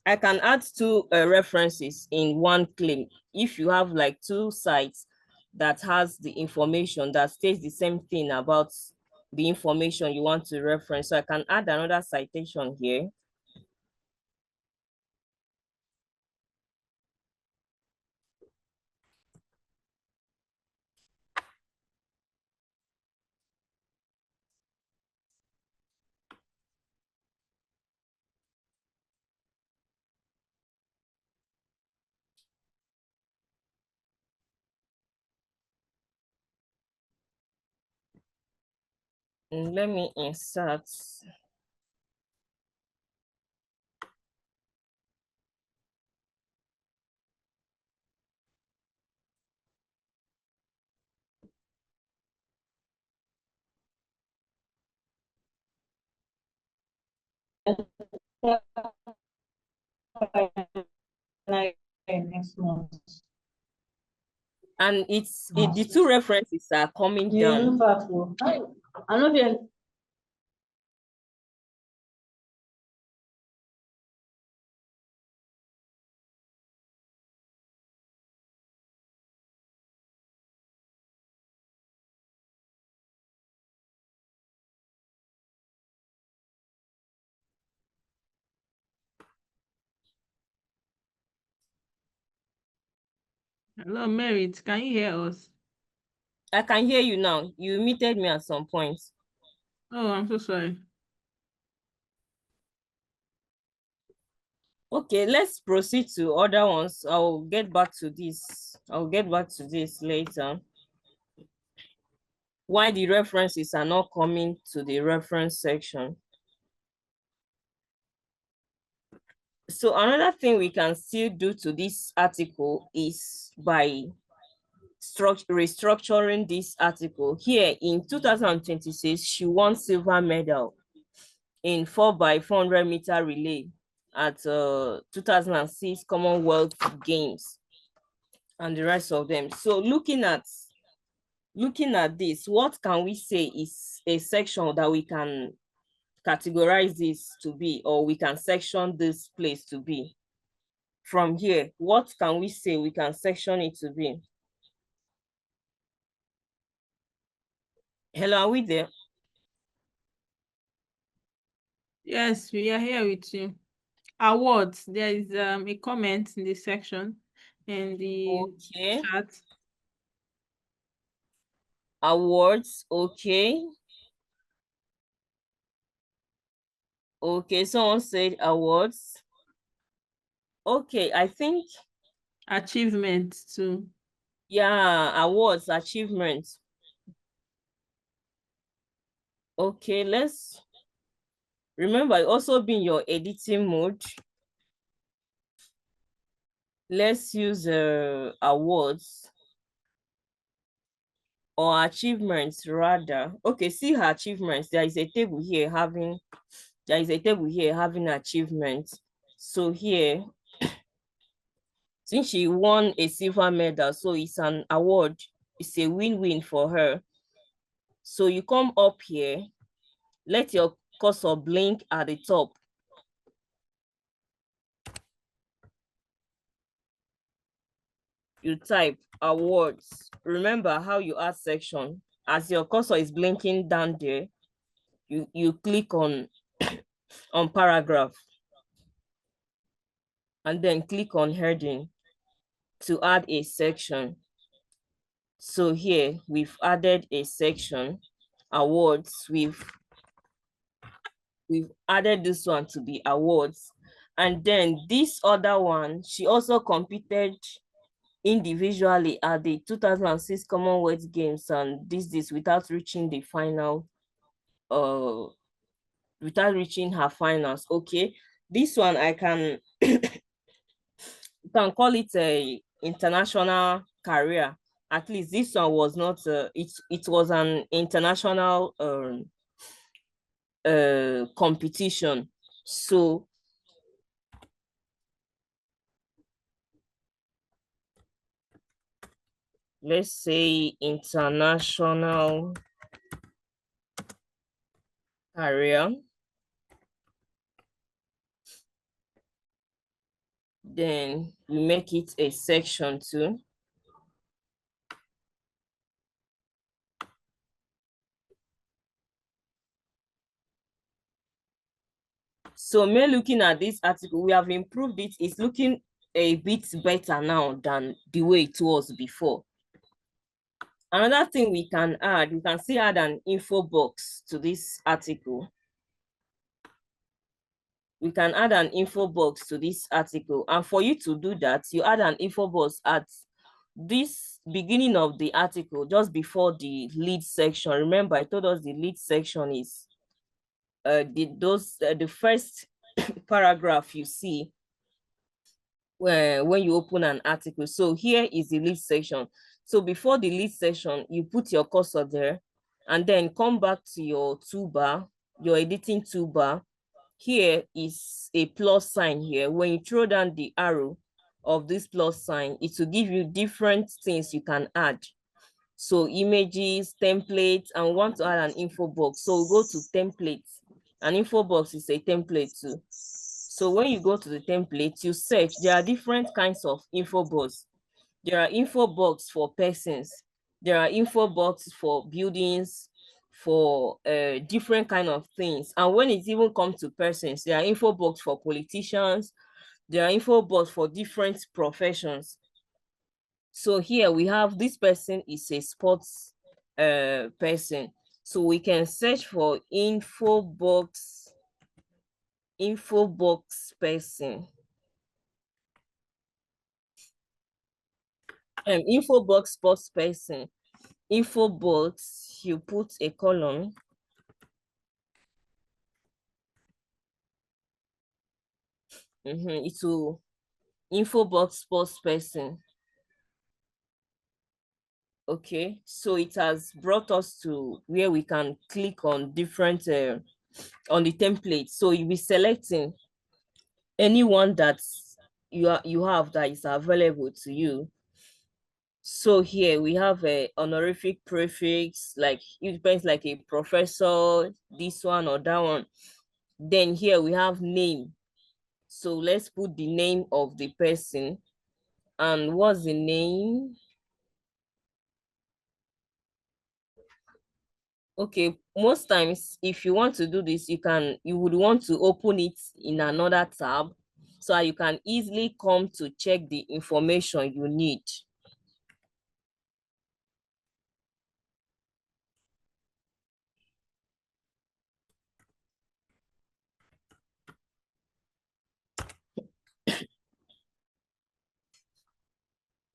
Speaker 3: I can add two references in one claim. If you have like two sites that has the information that states the same thing about the information you want to reference, so I can add another citation here. And let me insert.
Speaker 4: Next month.
Speaker 3: And the two references are coming down.
Speaker 4: I know
Speaker 1: Hello, Merit. Can you hear us?
Speaker 3: I can hear you now. You muted me at some point.
Speaker 1: Oh, I'm so sorry.
Speaker 3: Okay, let's proceed to other ones. I'll get back to this. I'll get back to this later. Why the references are not coming to the reference section. So another thing we can still do to this article is by restructuring this article. Here in 2026, she won silver medal in 4x400 meter relay at 2006 Commonwealth Games and the rest of them. So looking at this, what can we say is a section that we can categorize this to be, or we can section this place to be? From here, what can we say we can section it to be? Hello, are we there?
Speaker 1: Yes, we are here with you. Awards. There is a comment in the section in the chat.
Speaker 3: Awards, okay. Okay, someone said awards. Okay, I think
Speaker 1: achievement too.
Speaker 3: Yeah, awards, achievements. Okay, let's remember also be in your editing mode. Let's use awards or achievements rather. Okay, see her achievements. There is a table here having achievements. So here, since she won a silver medal, so it's an award. It's a win-win for her. So you come up here, let your cursor blink at the top. You type awards. Remember how you add section. As your cursor is blinking down there, you click on paragraph and then click on heading to add a section. So here we've added a section, awards. We've added this one to be awards. And then this other one, she also competed individually at the 2006 Commonwealth Games, and this without reaching the final, without reaching her finals. Okay, this one I can you can call it a international career. At least this one was not it was an international competition. So let's say international career. Then we make it a section too. So me looking at this article, we have improved it. It's looking a bit better now than the way it was before. Another thing we can still add an info box to this article. We can add an info box to this article. And for you to do that, you add an info box at this beginning of the article, just before the lead section. Remember, I told us the lead section is the first paragraph you see when you open an article. So here is the lead section. So before the lead section, you put your cursor there and then come back to your toolbar, your editing toolbar. Here is a plus sign here. When you throw down the arrow of this plus sign, it will give you different things you can add. So images, templates, and want to add an info box. So go to templates. An info box is a template too. So when you go to the template, you search. There are different kinds of info box. There are info box for persons. There are info box for buildings, for different kind of things. And when it even comes to persons, there are info box for politicians. There are info box for different professions. So here we have this person is a sports person. So we can search for info box person. Info box sports person. Info box, you put a column. It will info box sports person. Okay, so it has brought us to where we can click on different on the template. So you'll be selecting anyone that you have that is available to you. So here we have a honorific prefix, like it depends, like a professor, this one or that one. Then here we have name. So let's put the name of the person. And what's the name? Okay, most times if you want to do this, you would want to open it in another tab so you can easily come to check the information you need.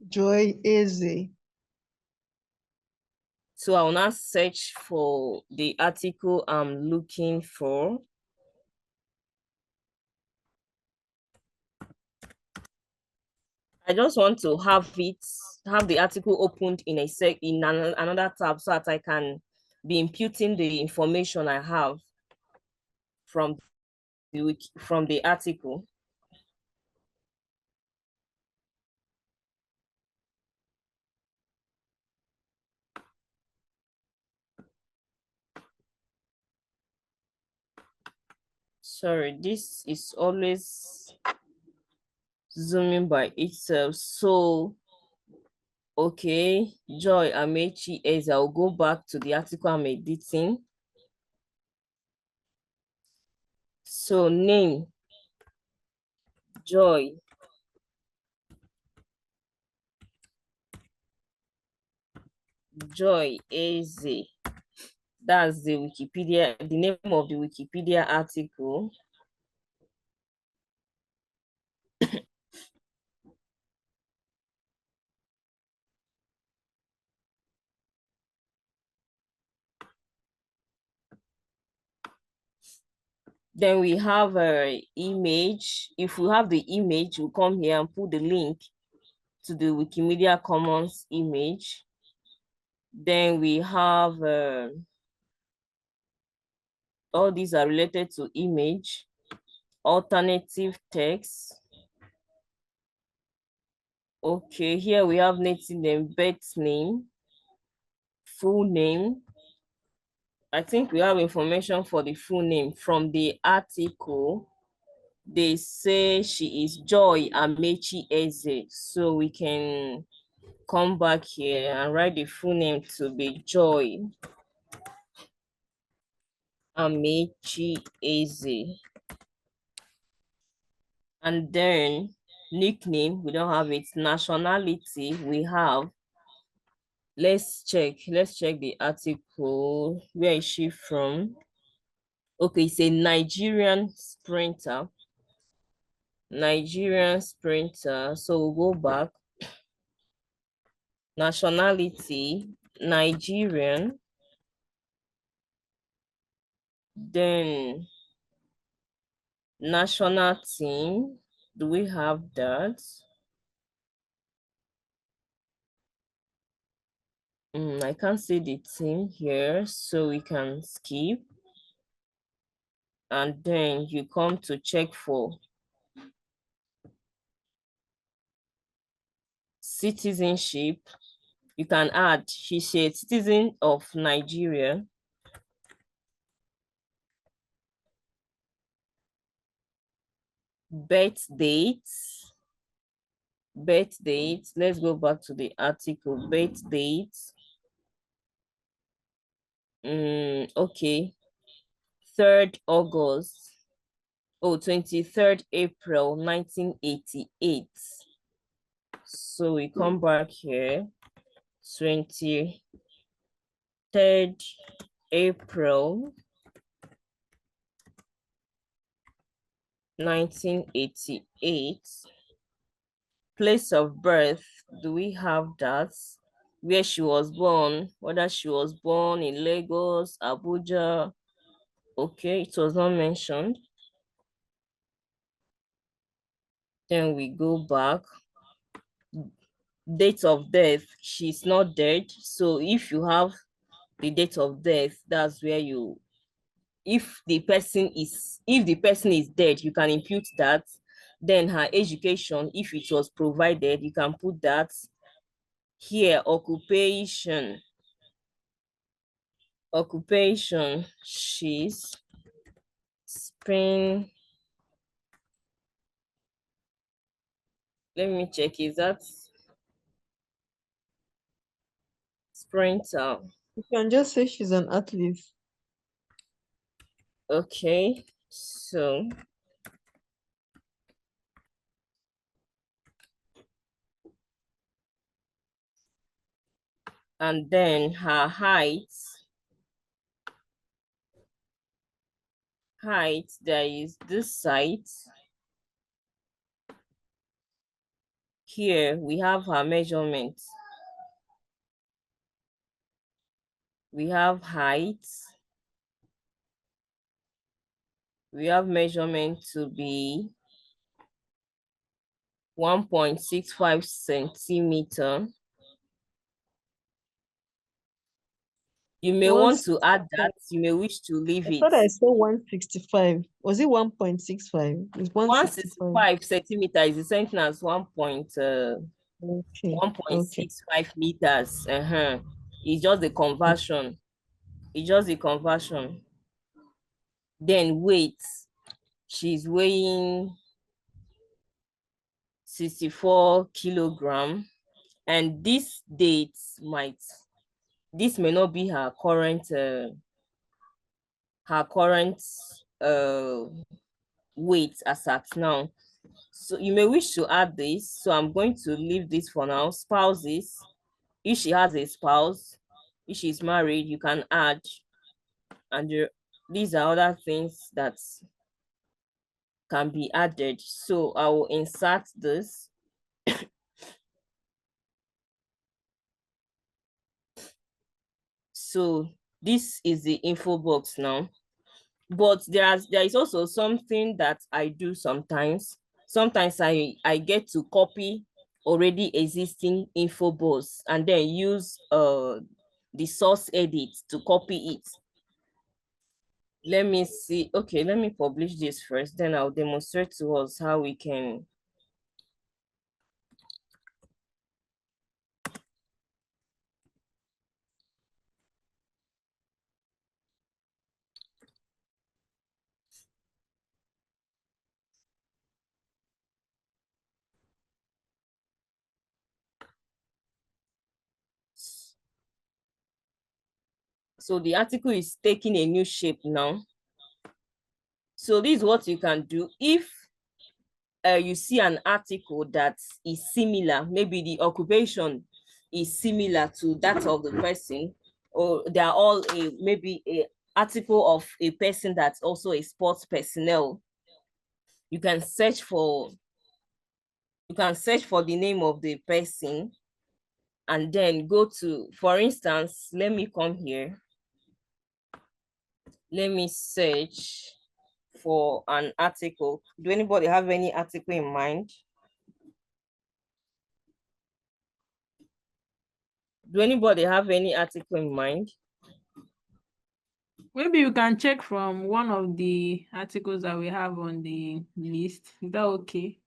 Speaker 5: Joy Eze.
Speaker 3: So I will now search for the article I'm looking for. I just want to have the article opened in another tab so that I can be imputing the information I have from the article. Sorry, this is always zooming by itself. So, okay, Joy Amechi Eze, I'll go back to the article I'm editing. So, name, Joy. Joy Eze. That's the name of the Wikipedia article. Then we have an image. If we have the image, we'll come here and put the link to the Wikimedia Commons image. Then we have all these are related to image, alternative text. Okay, here we have native name, birth name, full name. I think we have information for the full name from the article. They say she is Joy Amechi Eze. So we can come back here and write the full name to be Joy Amechi Eze. And then nickname, we don't have it. Nationality, we have. Let's check the article. Where is she from? Okay, it's a Nigerian sprinter. So we'll go back. Nationality, Nigerian. Then national team, do we have that? I can't see the team here, so we can skip. And then you come to check for citizenship. You can add, she's a citizen of Nigeria. Birth date. Let's go back to the article. Birth date. Okay. 3rd August. Oh, 23rd April 1988. So we come back here, 23rd April 1988. Place of birth, do we have that? Where she was born, whether she was born in Lagos, Abuja. Okay, it was not mentioned. Then we go back. Date of death, she's not dead. So if you have the date of death, that's where you, if the person is dead, you can impute that. Then her education, if it was provided, you can put that here. Occupation, she's spring. Let me check, is that sprinter?
Speaker 5: You can just say she's an athlete.
Speaker 3: Okay, so and then her height, there is this site. Here we have her measurement. We have height. We have measurement to be 1.65 centimeter. You may want to add that, you may wish to leave
Speaker 5: I
Speaker 3: it.
Speaker 5: thought I saw 165. Was it 1.65? It's 165.
Speaker 3: 165 centimeter is the same thing as
Speaker 5: Okay.
Speaker 3: 1.65 meters. It's just the conversion. It's just the conversion. Then weight. She's weighing 64 kilogram. And this date this may not be her current weight as at now. So you may wish to add this. So I'm going to leave this for now. Spouses, if she has a spouse, if she's married, you can add. And these are other things that can be added. So I will insert this. So this is the info box now. But there is also something that I do sometimes. Sometimes I get to copy already existing info box and then use the source edit to copy it. Let me see. Okay, let me publish this first, then I'll demonstrate to us how we can. So the article is taking a new shape now. So this is what you can do if you see an article that is similar, maybe the occupation is similar to that of the person, or they are all maybe a article of a person that's also a sports personnel. You can search for the name of the person and then go to, for instance, let me come here. Let me search for an article. Do anybody have any article in mind? Do anybody have any article in mind?
Speaker 1: Maybe you can check from one of the articles that we have on the list. Is that okay?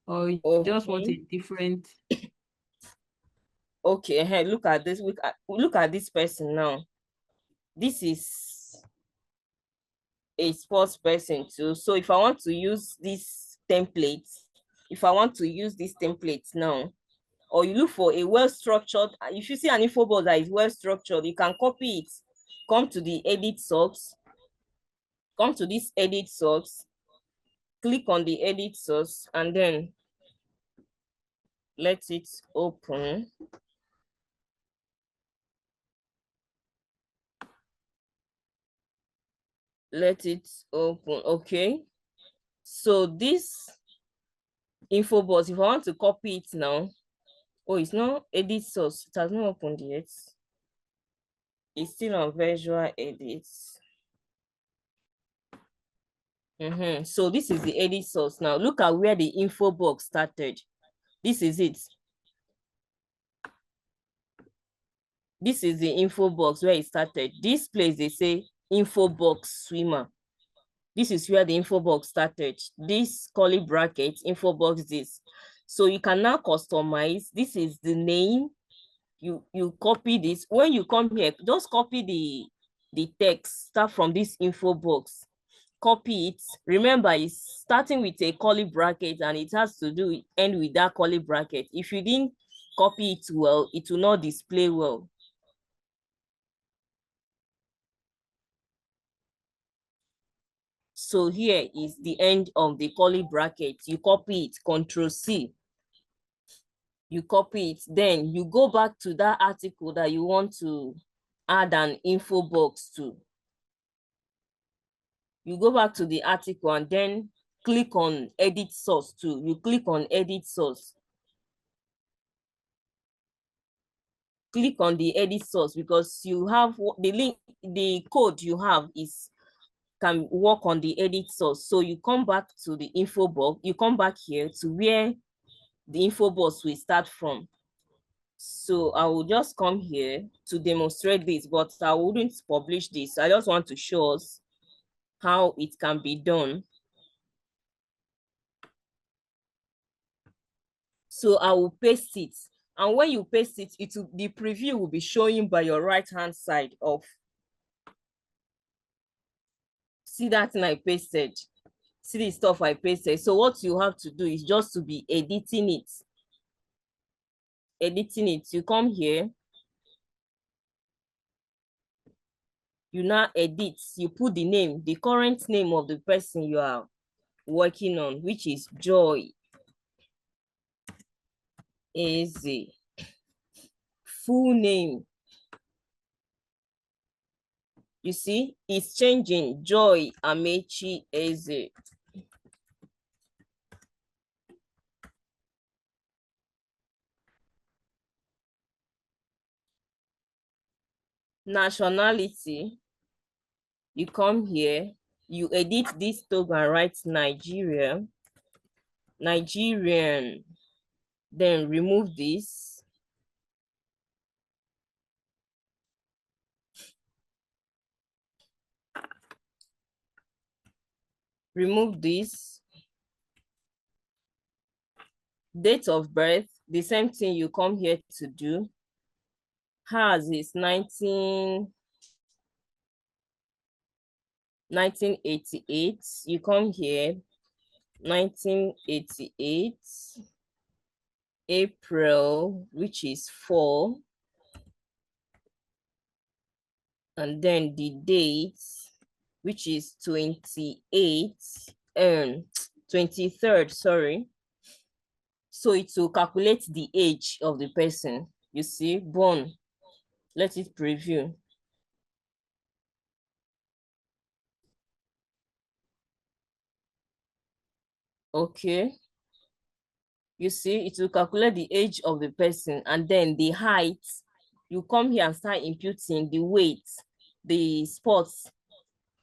Speaker 1: Or you just want a different?
Speaker 3: Okay, hey, look at this. Look at this person now. This is a sports person too. So if I want to use this template, now, or you look for a well-structured, if you see an info board that is well-structured, you can copy it. Come to the edit source. Come to this edit source. Click on the edit source and then let it open. Let it open. Okay. So this info box, if I want to copy it now, oh, it's not edit source. It has not opened yet. It's still on visual edits. So this is the edit source. Now look at where the info box started. This is it. This is the info box where it started. This place they say info box swimmer. This is where the info box started. This curly bracket, info box this. So you can now customize. This is the name. You copy this. When you come here, just copy the text. Start from this info box. Copy it. Remember, it's starting with a curly bracket and it has to do end with that curly bracket. If you didn't copy it well, it will not display well. So here is the end of the curly bracket. You copy it, Control C. You copy it, then you go back to that article that you want to add an info box to. You go back to the article and then click on edit source too. You click on edit source. Click on the edit source because you have the link, the code you have can work on the edit source. So you come back to the info box, you come back here to where the info box will start from. So I will just come here to demonstrate this, but I wouldn't publish this. I just want to show us how it can be done. So I will paste it. And when you paste it, the preview will be showing by your right-hand side of. See that thing I pasted? See the stuff I pasted? So what you have to do is just to be editing it. Editing it. You come here. You now edit. You put the name, the current name of the person you are working on, which is Joy. Easy. Full name. You see, it's changing. Joy Amechi Eze. Nationality. You come here, you edit this tag and write Nigeria. Nigerian. Then remove this. Remove this. Date of birth, the same thing you come here to do. Hers is 1988. You come here, 1988. April, which is 4. And then the date, which is 23rd, sorry. So it will calculate the age of the person. You see, born. Let it preview. Okay. You see, it will calculate the age of the person and then the height. You come here and start imputing the weight, the sports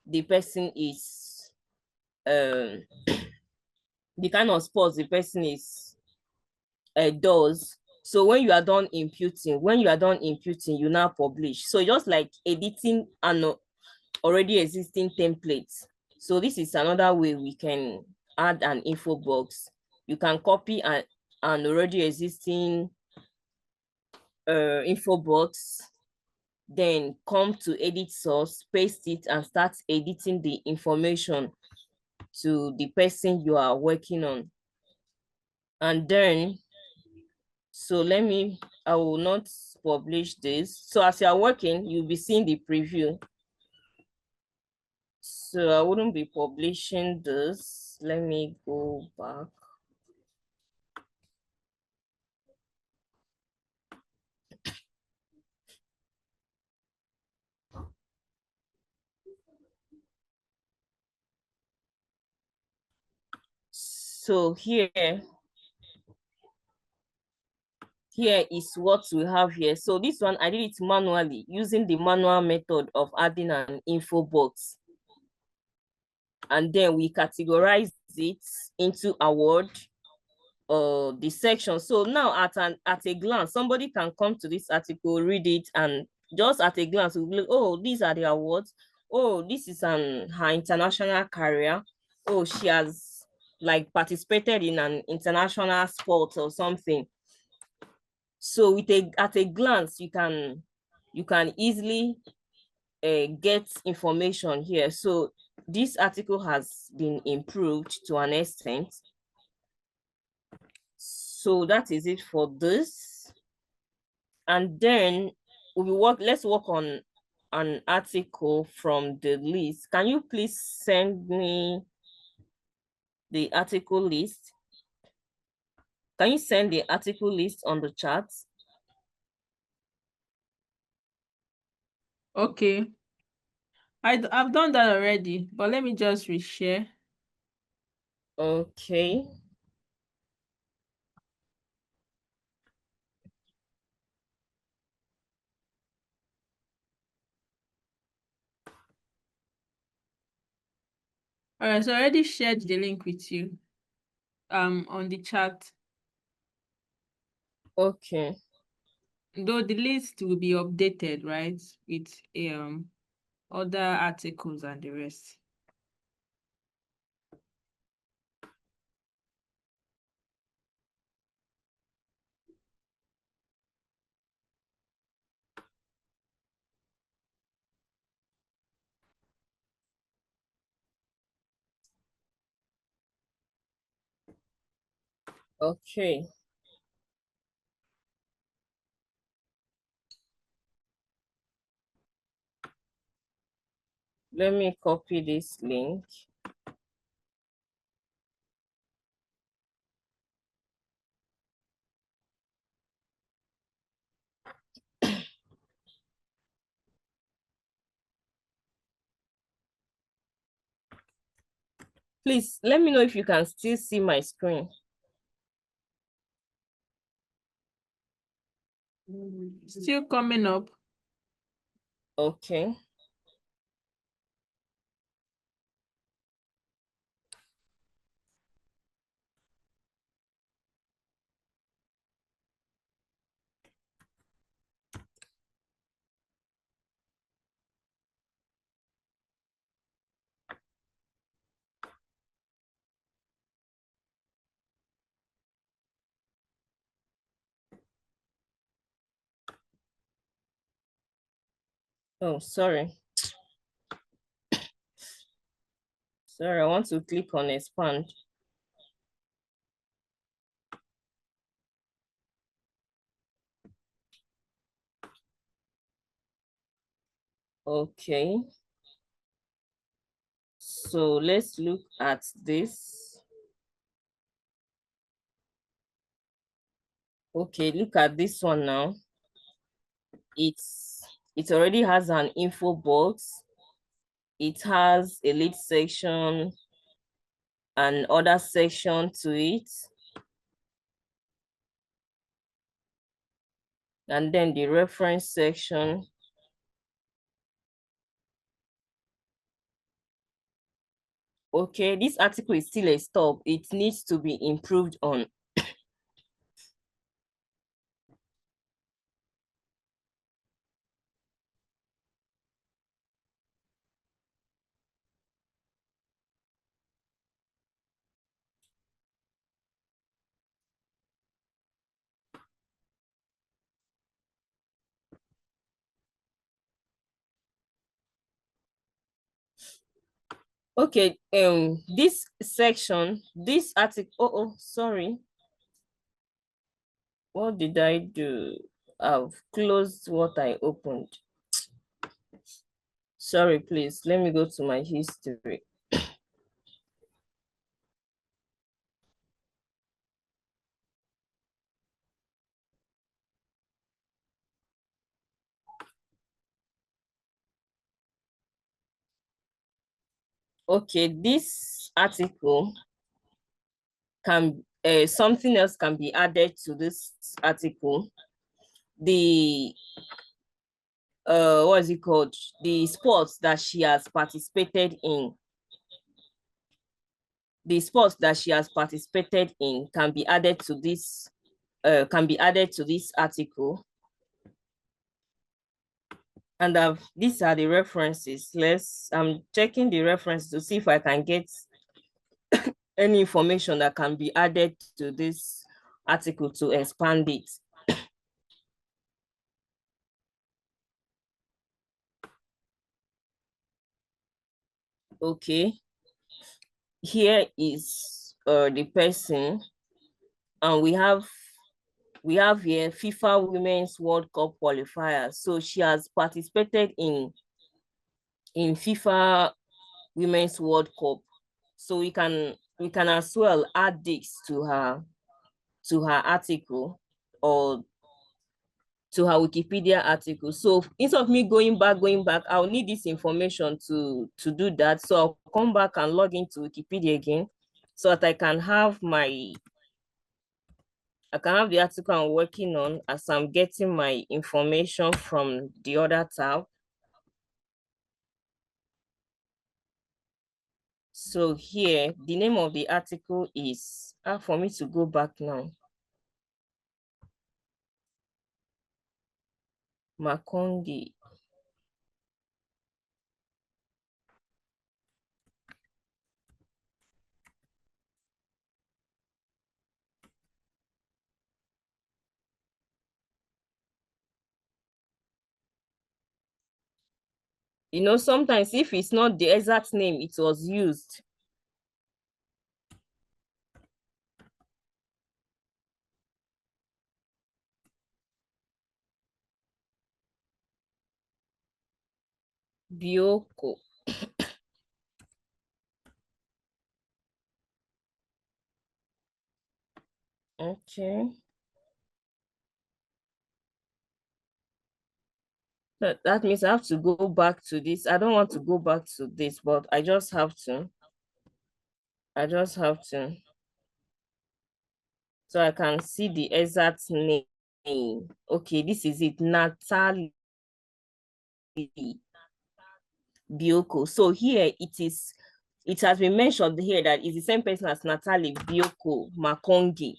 Speaker 3: the person is, the kind of sports the person is does. So when you are done imputing, you now publish. So just like editing an already existing template. So this is another way we can add an info box. You can copy an already existing info box, then come to edit source, paste it, and start editing the information to the person you are working on. And then, so I will not publish this. So as you are working, you'll be seeing the preview. So I wouldn't be publishing this. Let me go back. So here is what we have here. So this one, I did it manually using the manual method of adding an info box. And then we categorize it into award the section. So now at a glance, somebody can come to this article, read it, and just at a glance, we'll be like, oh, these are the awards. Oh, this is her international career. Oh, she has like participated in an international sport or something. So at a glance, you can easily get information here. So this article has been improved to an extent. So that is it for this. And then let's work on an article from the list. Can you please send me the article list? Can you send the article list on the chat?
Speaker 1: Okay. I've done that already, but let me just reshare.
Speaker 3: Okay.
Speaker 1: All right, so I already shared the link with you on the chat.
Speaker 3: Okay.
Speaker 1: Though the list will be updated, right, with other articles and the rest.
Speaker 3: Okay. Let me copy this link. Please let me know if you can still see my screen.
Speaker 1: Still coming up.
Speaker 3: Okay. Oh, sorry. Sorry, I want to click on expand. Okay. So let's look at this. Okay, look at this one now. It already has an info box. It has a lead section and other section to it. And then the reference section. Okay, this article is still a stop. It needs to be improved on. Okay, this section, this article, sorry. What did I do? I've closed what I opened. Sorry, please, let me go to my history. Okay, this article can something else can be added to this article. The what is it called? The sports that she has participated in. The sports that she has participated in can be added to this article. And these are the references. I'm checking the reference to see if I can get any information that can be added to this article to expand it. Okay, here is the person, and we have here FIFA Women's World Cup qualifiers. So she has participated in FIFA Women's World Cup. So we can as well add this to her article or to her Wikipedia article. So instead of me going back, I'll need this information to do that. So I'll come back and log into Wikipedia again so that I can have the article I'm working on as I'm getting my information from the other tab. So here, the name of the article is, for me to go back now, Makongi. You know, sometimes if it's not the exact name it was used, Bioko. Okay. That means I have to go back to this. I don't want to go back to this, but I just have to. So I can see the exact name. Okay, this is it, Natalie Bioko. So here it has been mentioned here that it's the same person as Natalie Bioko Makongi.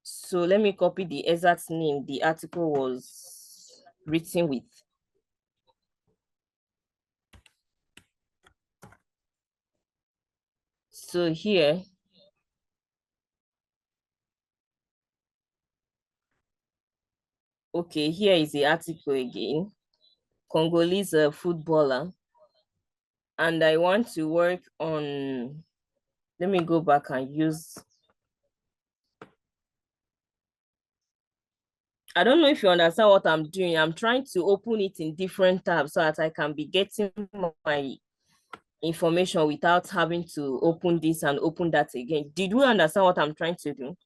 Speaker 3: So let me copy the exact name the article was written with. So here, okay, here is the article again. Congolese footballer. And I want to work on, let me go back and use, I don't know if you understand what I'm doing. I'm trying to open it in different tabs so that I can be getting my information without having to open this and open that again. Did you understand what I'm trying to do?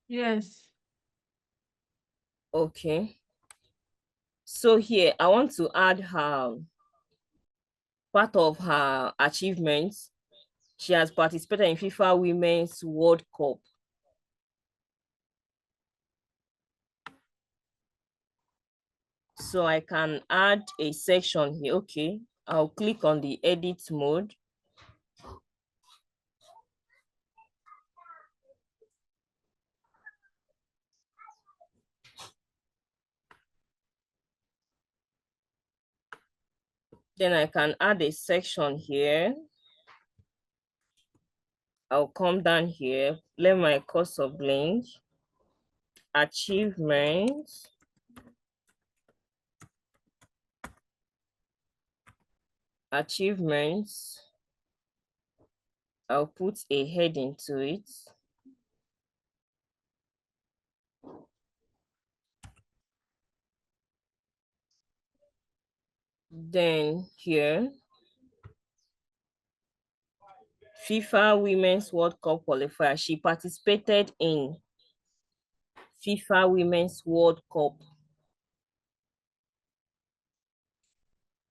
Speaker 4: Yes.
Speaker 3: Okay. So here, I want to add her, part of her achievements. She has participated in FIFA Women's World Cup. So I can add a section here. Okay, I'll click on the edit mode. Then I can add a section here. I'll come down here, let my cursor blink, achievements. Achievements. I'll put a heading to it. Then here, FIFA Women's World Cup qualifier. She participated in FIFA Women's World Cup.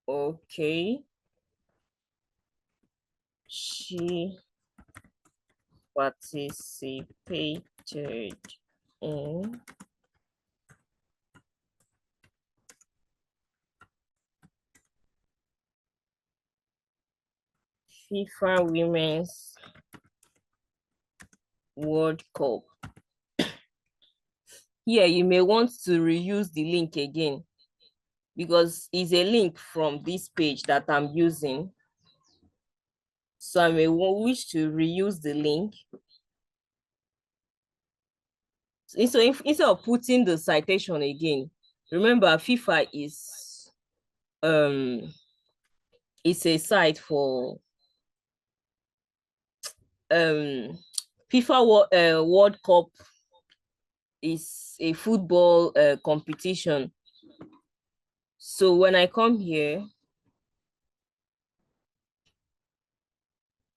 Speaker 3: Okay. she participated in FIFA Women's World Cup. Here, you may want to reuse the link again because it's a link from this page that I'm using. So I may wish to reuse the link. So instead of putting the citation again, remember FIFA is it's a site for FIFA World Cup is a football competition. So when I come here,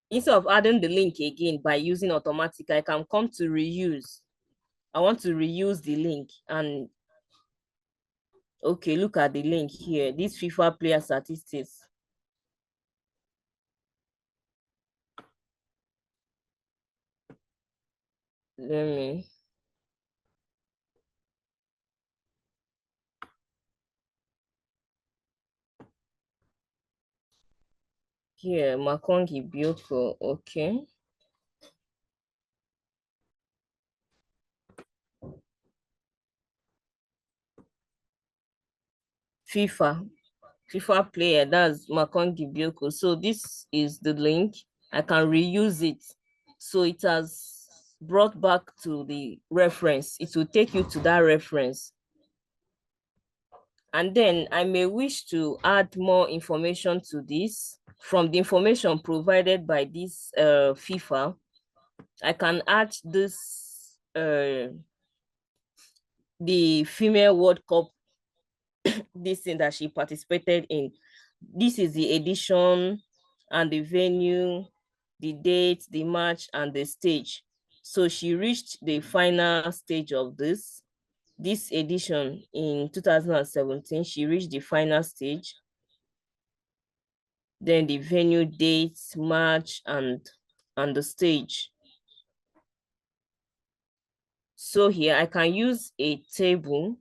Speaker 3: instead of adding the link again by using automatic, I can come to reuse. I want to reuse the link and okay, look at the link here. This FIFA player statistics. Let me. Here, Makongi Bioko, okay. FIFA player, that's Makongi Bioko. So this is the link. I can reuse it. So it has brought back to the reference. It will take you to that reference. And then I may wish to add more information to this. From the information provided by this FIFA, I can add this, the female World Cup, this thing that she participated in. This is the edition and the venue, the date, the match, and the stage. So she reached the final stage of this edition in 2017. She reached the final stage. Then the venue, dates, match, and the stage. So here I can use a table.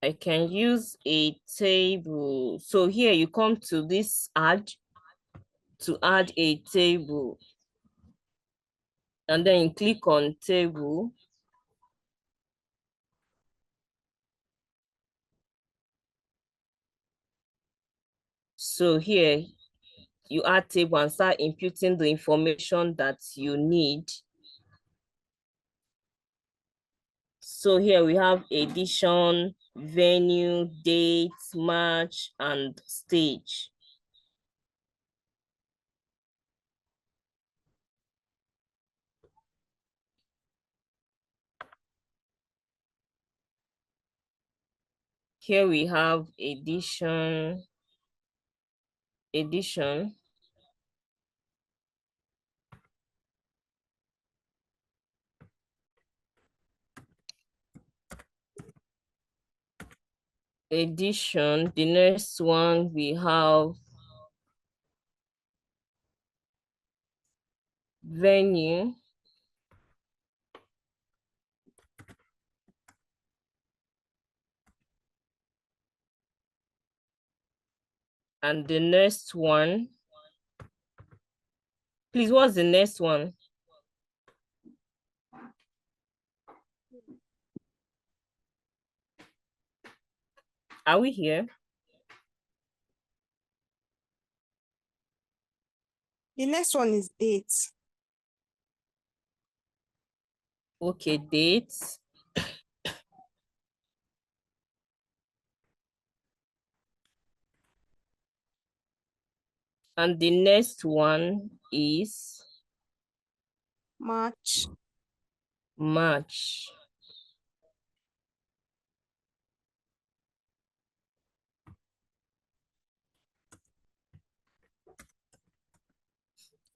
Speaker 3: I can use a table. So here you come to this add, to add a table. And then you click on table. So here you add table and start imputing the information that you need. So here we have edition, venue, date, match, and stage. Here we have edition, edition, edition. The next one we have venue. And the next one, please, what's the next one? Are we here?
Speaker 6: The next one is dates.
Speaker 3: Okay, dates. And the next one is
Speaker 6: March.
Speaker 3: March.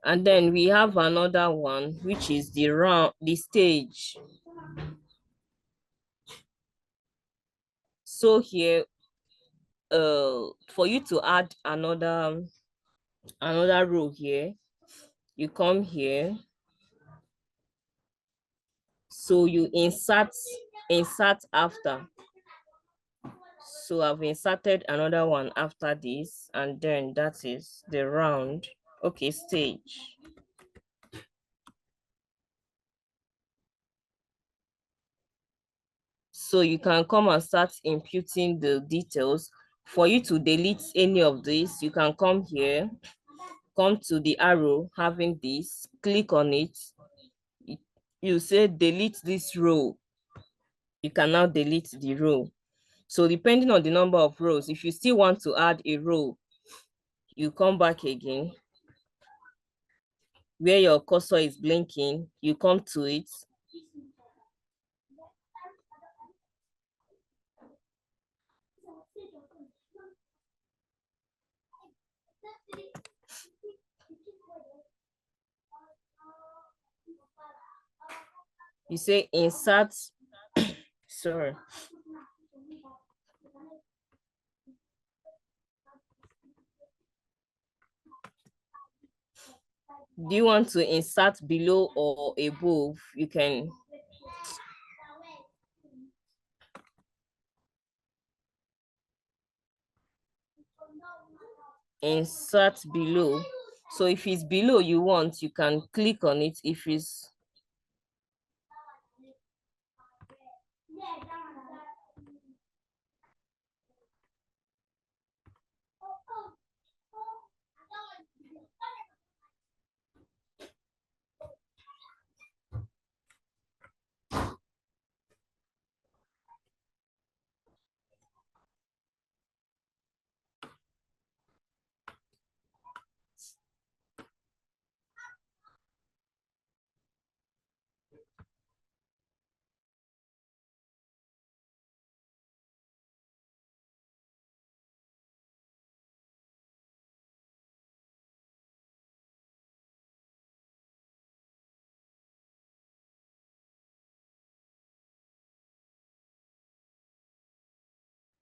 Speaker 3: And then we have another one, which is the stage. So here, for you to add another row here, you come here. So you insert after. So I've inserted another one after this, and then that is the round. Okay, stage. So you can come and start imputing the details. For you to delete any of this, you can come here, come to the arrow having this, click on it. You say delete this row. You can now delete the row. So depending on the number of rows, if you still want to add a row, you come back again. Where your cursor is blinking, you come to it. You say insert, sorry. Do you want to insert below or above? You can insert below. So if it's below you want, you can click on it. If it's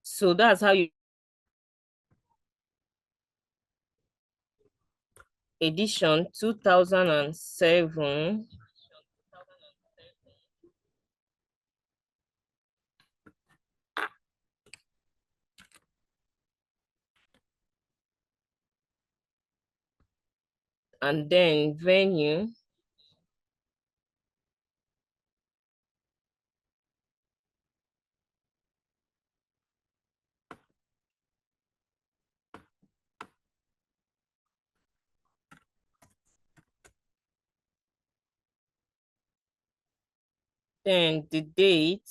Speaker 3: so that's how you edition 2007. And then venue. Then the date.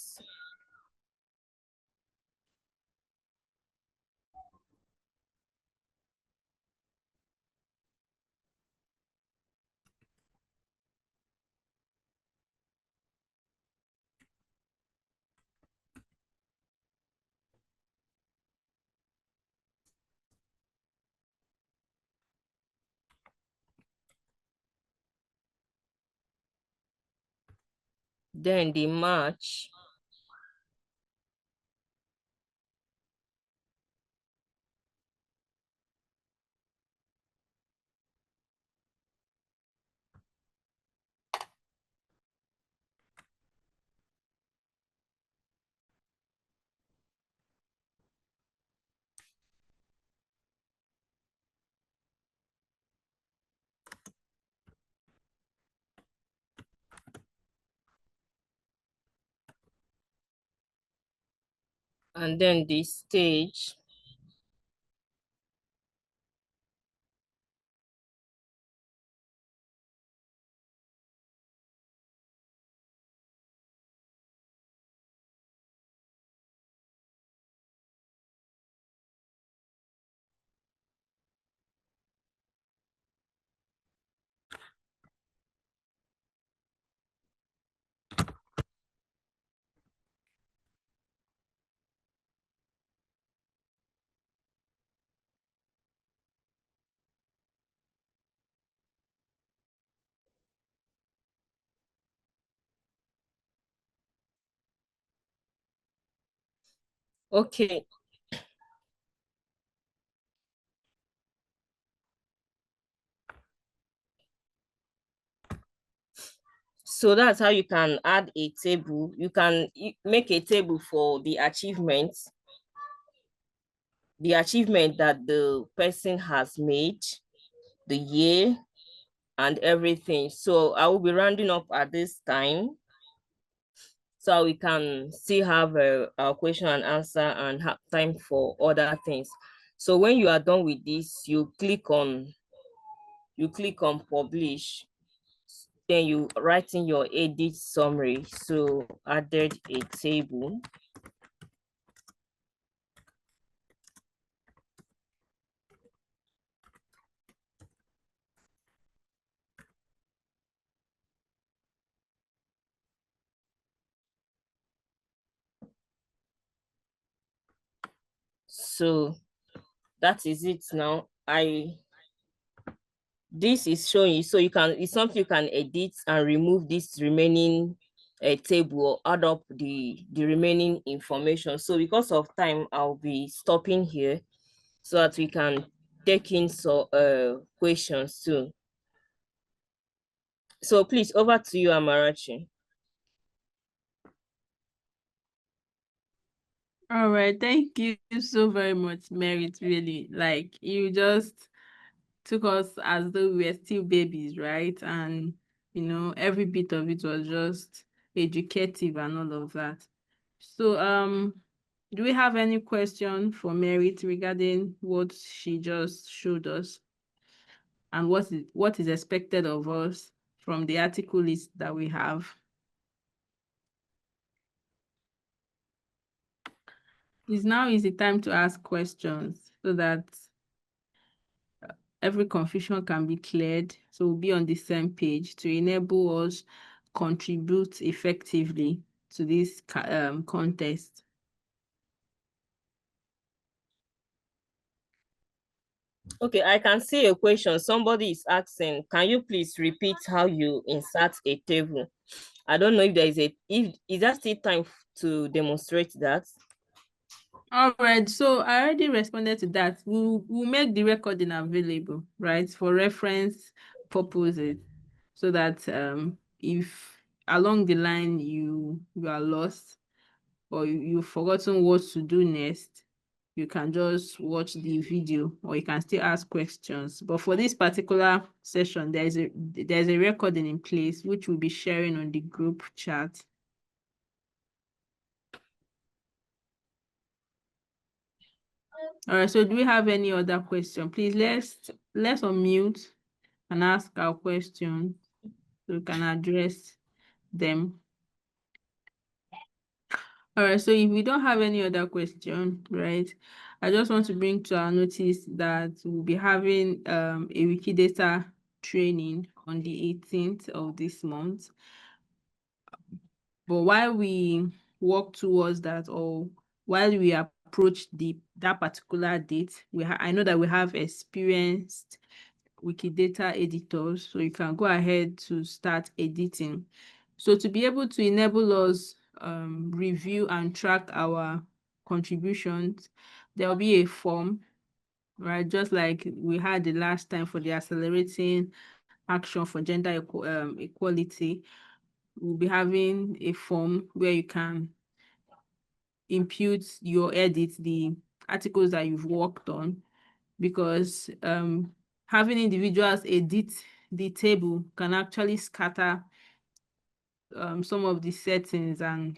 Speaker 3: Then the match. And then the stage. Okay. So that's how you can add a table. You can make a table for the achievement that the person has made, the year, and everything. So I will be rounding up at this time, so we can still have a question and answer and have time for other things. So when you are done with this, you click on publish, then you write in your edit summary. So added a table. So that is it now. This is showing you, so it's something you can edit and remove this remaining table or add up the remaining information. So because of time, I'll be stopping here so that we can take in some questions too. So please, over to you, Amarachi.
Speaker 1: All right, thank you so very much, Merit. Really, like you just took us as though we were still babies, right? And every bit of it was just educative and all of that. So, do we have any question for Merit regarding what she just showed us and what is expected of us from the article list that we have? Now is the time to ask questions so that every confusion can be cleared, so we'll be on the same page to enable us contribute effectively to this contest.
Speaker 3: Okay, I can see a question. Somebody is asking, can you please repeat how you insert a table? I don't know if there is is that still time to demonstrate that?
Speaker 1: All right, so I already responded to that. We'll make the recording available, right, for reference purposes, so that if along the line you are lost or you've forgotten what to do next, you can just watch the video or you can still ask questions. But for this particular session, there's a recording in place which we'll be sharing on the group chat. All right, so do we have any other question? Please let's unmute and ask our questions so we can address them. All right, so if we don't have any other question, right, I just want to bring to our notice that we'll be having a Wikidata training on the 18th of this month. But while we work towards that, or while we approach that particular date, I know that we have experienced Wikidata editors, so you can go ahead to start editing. So to be able to enable us review and track our contributions, there will be a form, right? Just like we had the last time for the accelerating action for gender equality, we'll be having a form where you can input your edits, the articles that you've worked on, because having individuals edit the table can actually scatter some of the settings, and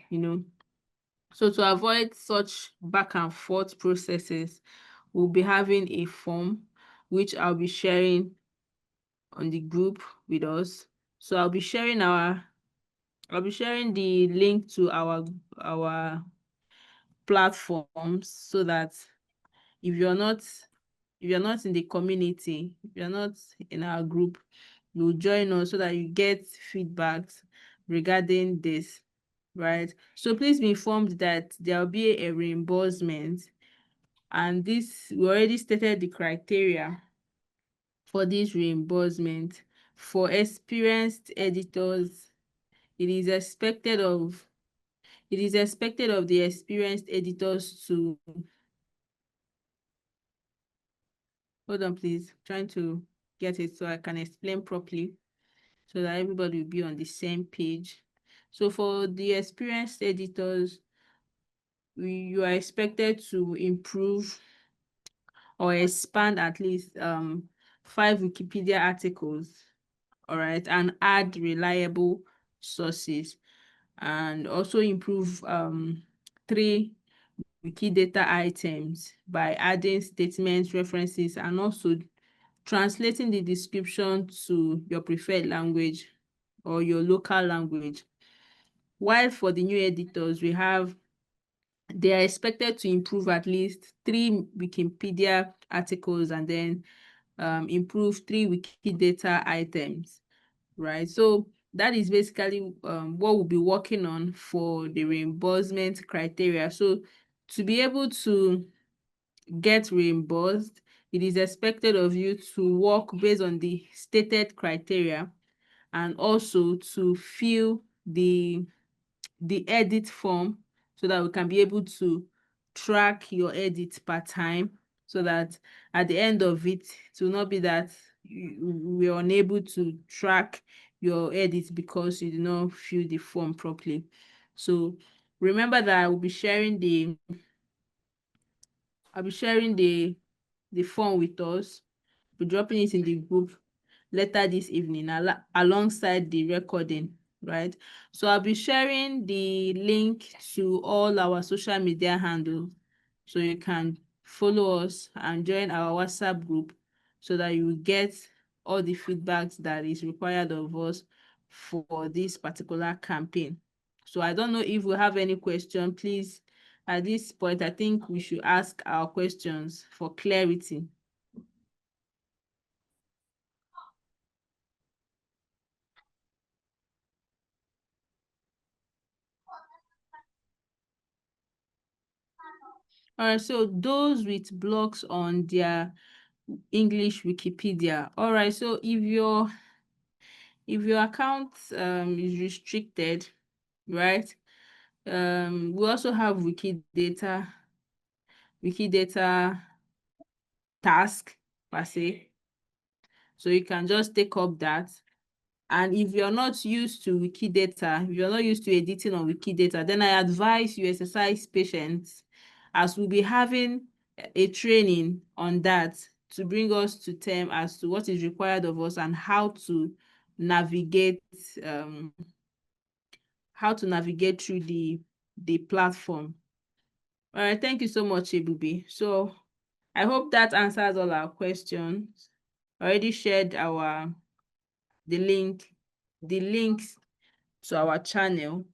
Speaker 1: so to avoid such back and forth processes, we'll be having a form which I'll be sharing on the group with us. So I'll be sharing the link to our platforms, so that if you're not in the community, if you're not in our group, you'll join us so that you get feedbacks regarding this, right? So please be informed that there will be a reimbursement, and we already stated the criteria for this reimbursement. For experienced editors, it is expected of It is expected of the experienced editors to... Hold on, please. I'm trying to get it so I can explain properly so that everybody will be on the same page. So for the experienced editors, you are expected to improve or expand at least 5 Wikipedia articles, all right, and add reliable sources, and also improve 3 Wikidata items by adding statements, references, and also translating the description to your preferred language or your local language. While for the new editors, they are expected to improve at least 3 Wikipedia articles and then improve 3 Wikidata items, right? So that is basically what we'll be working on for the reimbursement criteria. So to be able to get reimbursed, it is expected of you to work based on the stated criteria and also to fill the edit form so that we can be able to track your edit per time, so that at the end of it, it will not be that we are unable to track your edit because you did not fill the form properly. So remember that I'll be sharing the form with us. We're dropping it in the group later this evening alongside the recording, right? So I'll be sharing the link to all our social media handles so you can follow us and join our WhatsApp group so that you will get all the feedbacks that is required of us for this particular campaign. So I don't know if we have any question. Please, at this point, I think we should ask our questions for clarity. All right, so those with blogs on their English Wikipedia. All right, so if your account is restricted, right? We also have Wikidata task per se. So you can just take up that. And if you're not used to Wikidata, if you're not used to editing on Wikidata, then I advise you exercise patience, as we'll be having a training on that to bring us to term as to what is required of us and how to navigate through the platform. All right, thank you so much, Ebube. So I hope that answers all our questions. I already shared the links to our channel,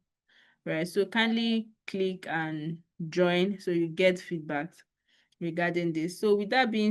Speaker 1: right? So kindly click and join so you get feedback regarding this. So with that being